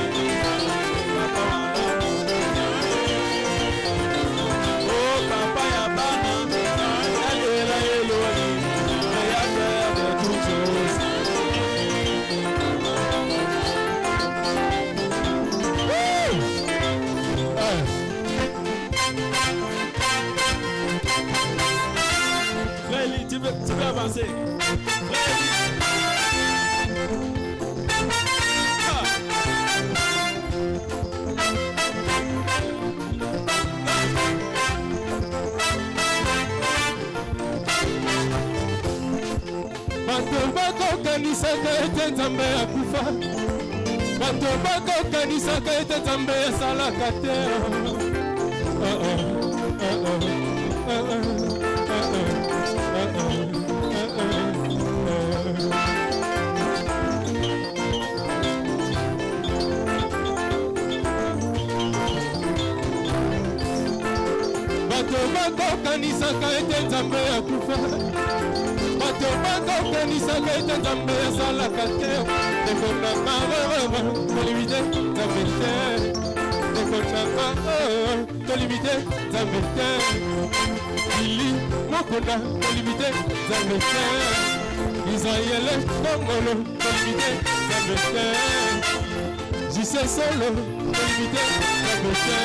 Tu peux avancer. Bato bakokanisaka ete Nzambe akufa Bato bakokanisaka ete Nzambe asalaka te Bato bakokanisaka ete Nzambe akufa Bato bakokanisaka ete Nzambe asalaka te Ekonaka tolimite Nzambe te Ekonaka tolimite Nzambe te Ili mokona tolimite Nzambe te Israele Kongolo tolimite Nzambe te Jise Solo tolimite Nzambe te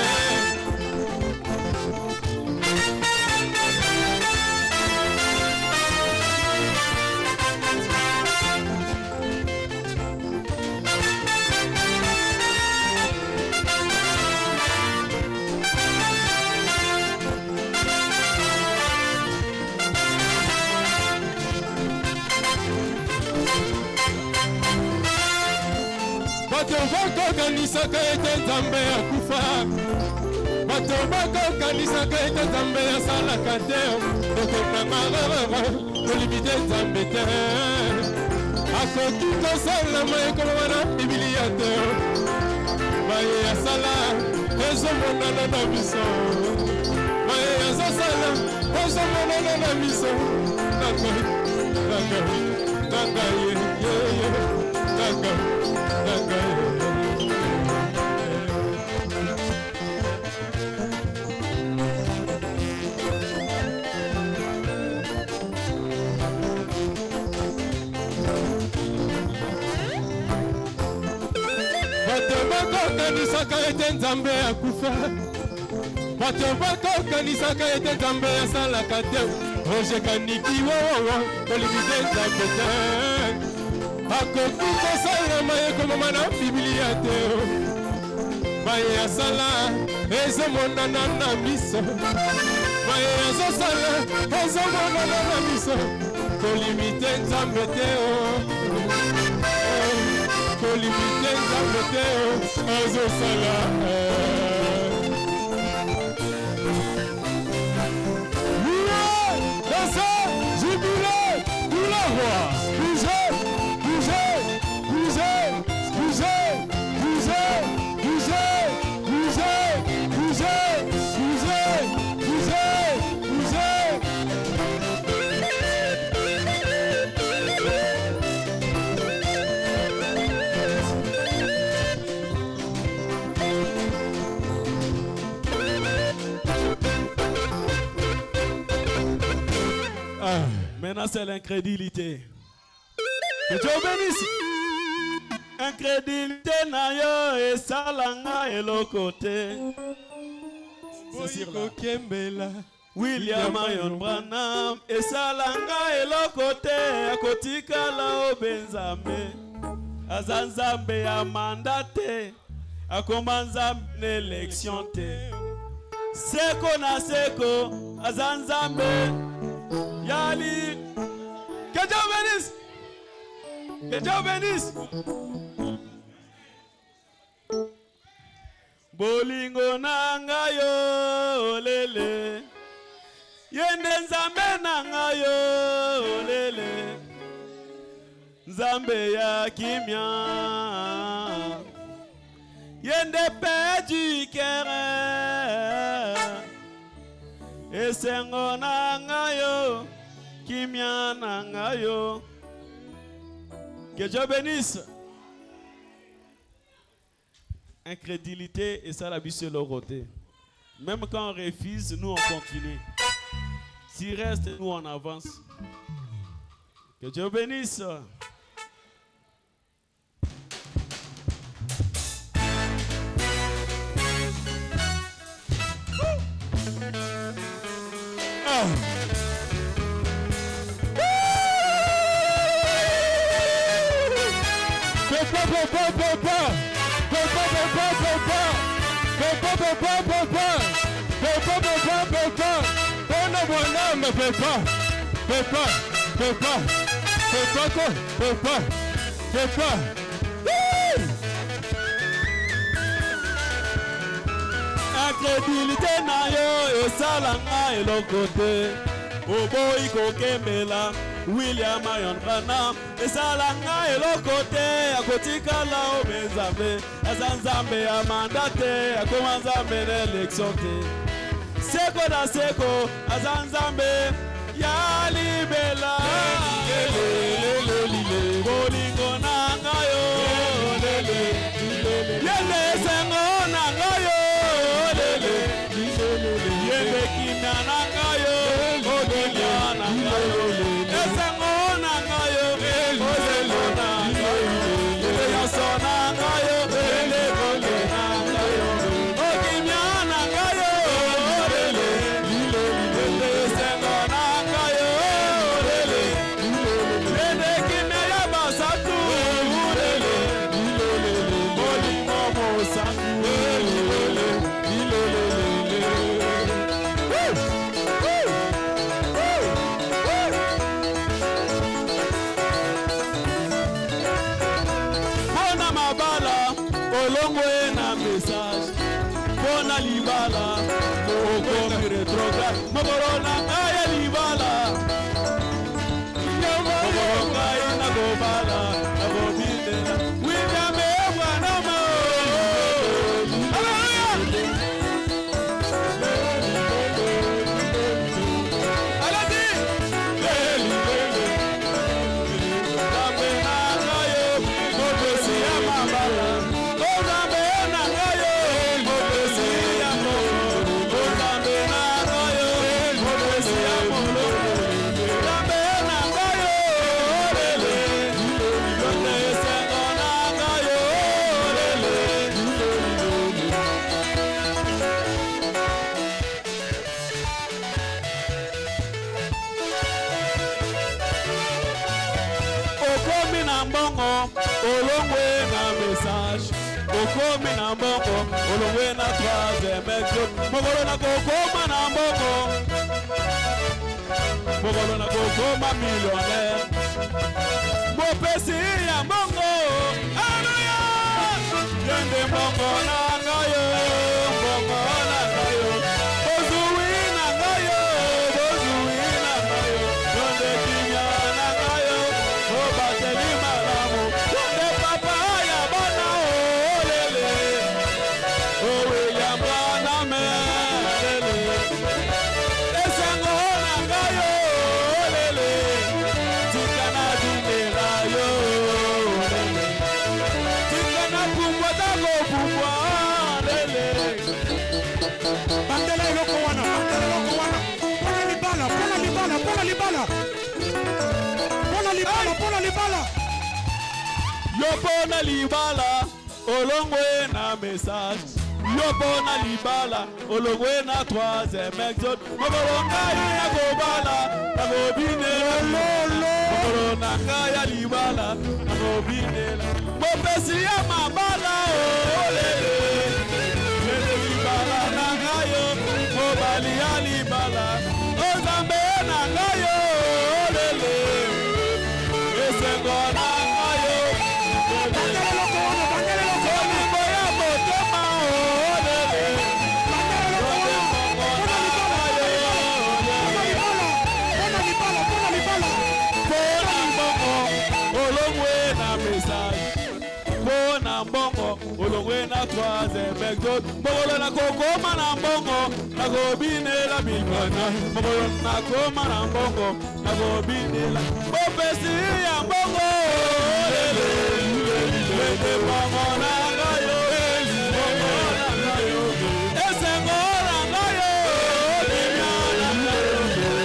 Bato bakokanisaka ete Nzambe akufa Bato bakokanisaka ete Nzambe asalaka te Okonanga tolimite Nzambe te Akoki kosalama ekomama na Biblia te Maye asala ezomonana na biso Maye azosala ezomonana na biso Nanga ye Nanga Bato bakokanisaka ete Nzambe akufa Bato bakokanisaka ete Nzambe asalaka te Ojekaniki wowo tolimite Nzambe te Akoki kosalama ekomama na Biblia te Maye asala ezomonana na miso Maye azosala ezomonana na miso Tolimite Nzambe te limite nzambe te azosala jubilé pour le roi. Bougez, bougez, bougez, bougez, bougez, bougez, bougez, bougez, bougez, bougez, Maintenant, c'est l'incrédulité. Que Dieu bénisse. Incrédulité na yo et salanga et le côté. Kembela. William Marion Branham et salanga et le côté. A kotika la obenzame. Azanzambe a mandaté. A komanzambe l'élection te. Seko na seko. Azanzambe. Yali. Que Dieu bénisse. Que Dieu bénisse. Bolingo nanga yo lele. Yende nzambe nanga yo lele. Nzambe ya kimia. Yende paix du cœur. Esengo nanga yo. Kimia nanga yo. Que Dieu bénisse. Incrédulité et ça la vie sur le côté. Même quand on refuse, nous on continue. S'il reste, nous on avance. Que Dieu bénisse. Incrédulité na yo esalanga elokote. Oboyi kokembela William Marion Branham esalanga elokote akotikala obenzambe azanzambe amandate akomanzambe l'élection te. Seko na seko azanzambe ya libela bolingo nanga yo lele yende sengo nanga yo lele yende kimya nanga yo okinya nanga yo esengo nanga yo osengo nanga yo eyaso nanga yo lele kole nanga yo okimya nanga yo lele lele esengo nanga yo lele lele kimya ya basatu lele bolingo mosatu lele Bona mabala olongwe na message. Bona libala oko retrograde. Moborona kaya libala. Moboronga ina gobala na gobidela. William Ebwanama. Olongwe na message. Okomi na mbongo. Olongwe na troisième exode. Mogolo na kokoma na mbongo. Mogolo na kokoma millionnaire. Mopesi ya mbongo. Hallelujah. yande mbongo na ngayo, mbongo na ngayo. Bozui na ngayo, bozui na ngayo. Yonde kinya na ngayo, obateli malamu. Yonde papa ya bana olele, owe ya bana melele. Esengo na ngayo olele, tikana dinela yo olele. Tikana kumbwa dago kumbwa olele. Bandela eloko wana, bandela eloko wana. Pona libala, pona libala, pona libala. Pona libala, pona libala. Yopona libala, olongwe na message. Yopona libala, olongwe na troisième exode. Mokolonga ina gobala, na gobinela lolo. Mokolonga ya libala, na gobinela. Mopesi ya mabala, olele. Lele libala na ngayo, mobali ya libala. Ozambe na ngayo, olele. Esengo na ngayo, Bandela eloko wana, bandela eloko wana. olingo ya motema, olele. Bandela eloko wana. Pona libala, pona libala, pona libala. Pona mbongo, olongwe na message. Pona mbongo, olongwe na troisième exode. Mbongolo na kokoma na mbongo, na kobinela bingana. Mbongolo na koma na mbongo, na kobinela. Bopesi ya mbongo, olele. Lende mbongo na ngayo, mbongo na ngayo. Esengo na ngayo, linya na ngayo.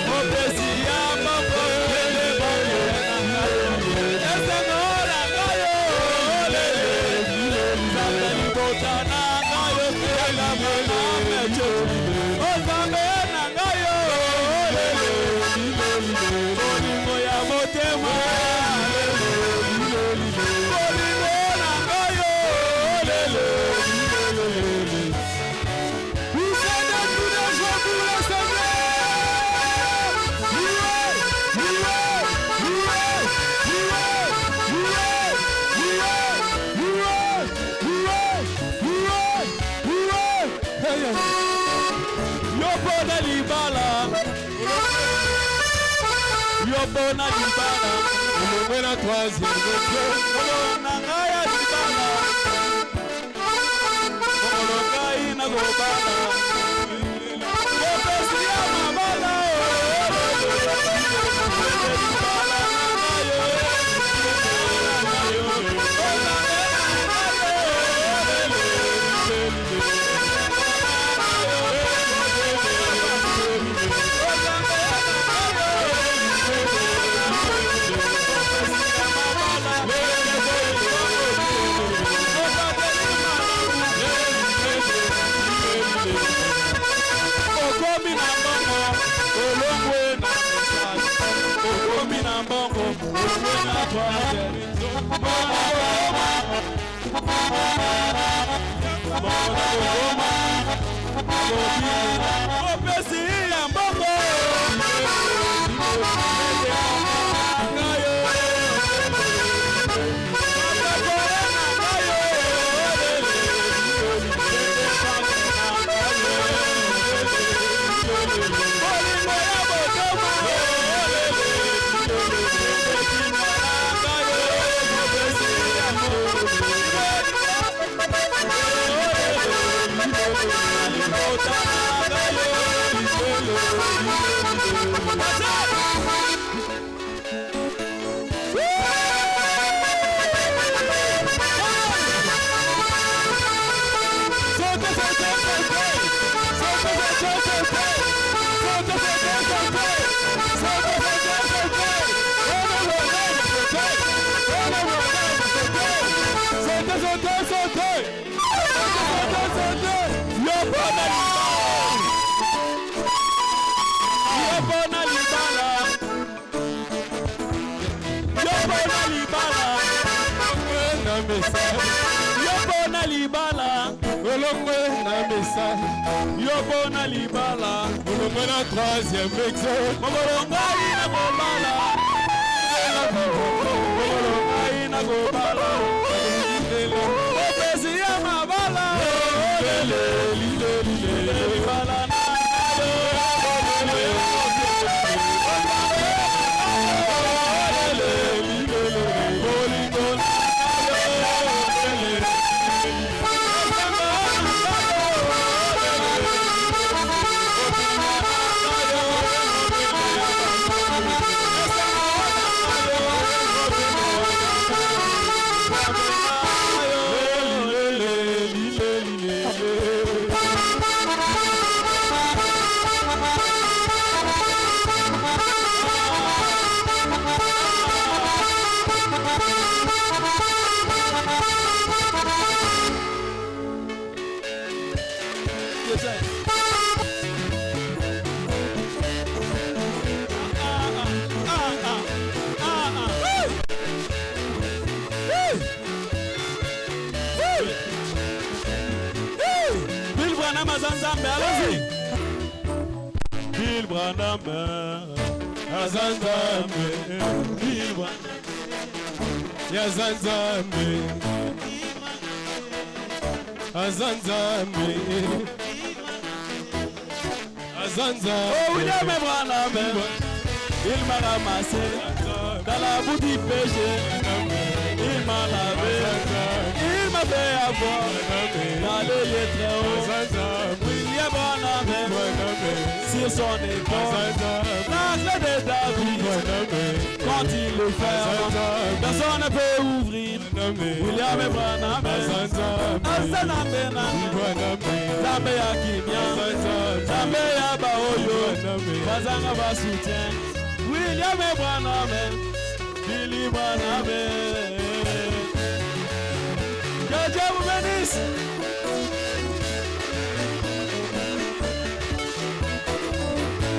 Bopesi ya mbongo, lende mbongo na ngayo. Esengo na ngayo, olele. Zambe libota na ngayo, kela mwana mecho. Ozambe na ngayo, olele. Olingo ya motema, olingo na ngayo, olele. Vous êtes tous les jours pour le Yopona libala, yopona libala, olongwe na troisième exode. Olonga ngaya libala, olonga ina gobala. Yopesi ya mabala, libala na ngayo, Okomi na mbongo, olongwe na message. Okomi na mbongo, olongwe na troisième exode. Opesi ya mbongo, Yopona libala, olongwe na message. Yopona libala, olongwe na troisième exode. Mokolonga ina gobala, mokolonga ina gobala. Opesi ya Bill Branham Azanzambe, allons-y. Bill Branham Azanzambe, Bill Branham Yazanzambe, Azanzambe, Azanzambe. Oh, William Branham, il m'a ramassé dans la boue du péché. Il m'a lavé, il m'a fait avoir dans le lieu très haut. William Branham, sur son épaule, l'angle de David, quand il le ferme, personne ne peut ouvrir. William Branham, Azanambe, Zambe ya Kimia, Zambe ya Baoyo, Bazanga va soutien. William Branham, Billy Branham. Que Dieu vous bénisse.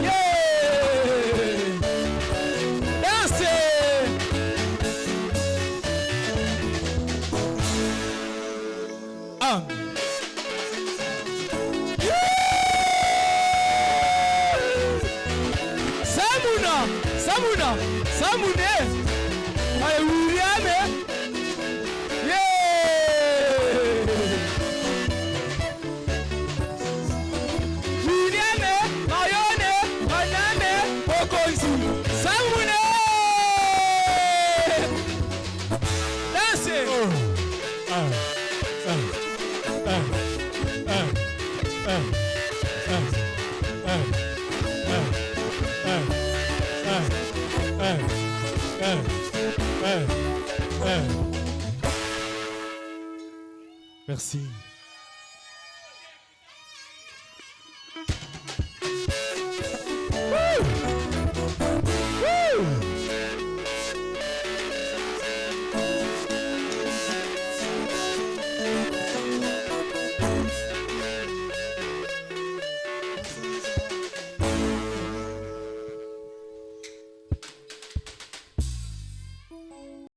Yeah! Dansez! Ah! Samuna! Samuna! Samune! Ay, William! Merci.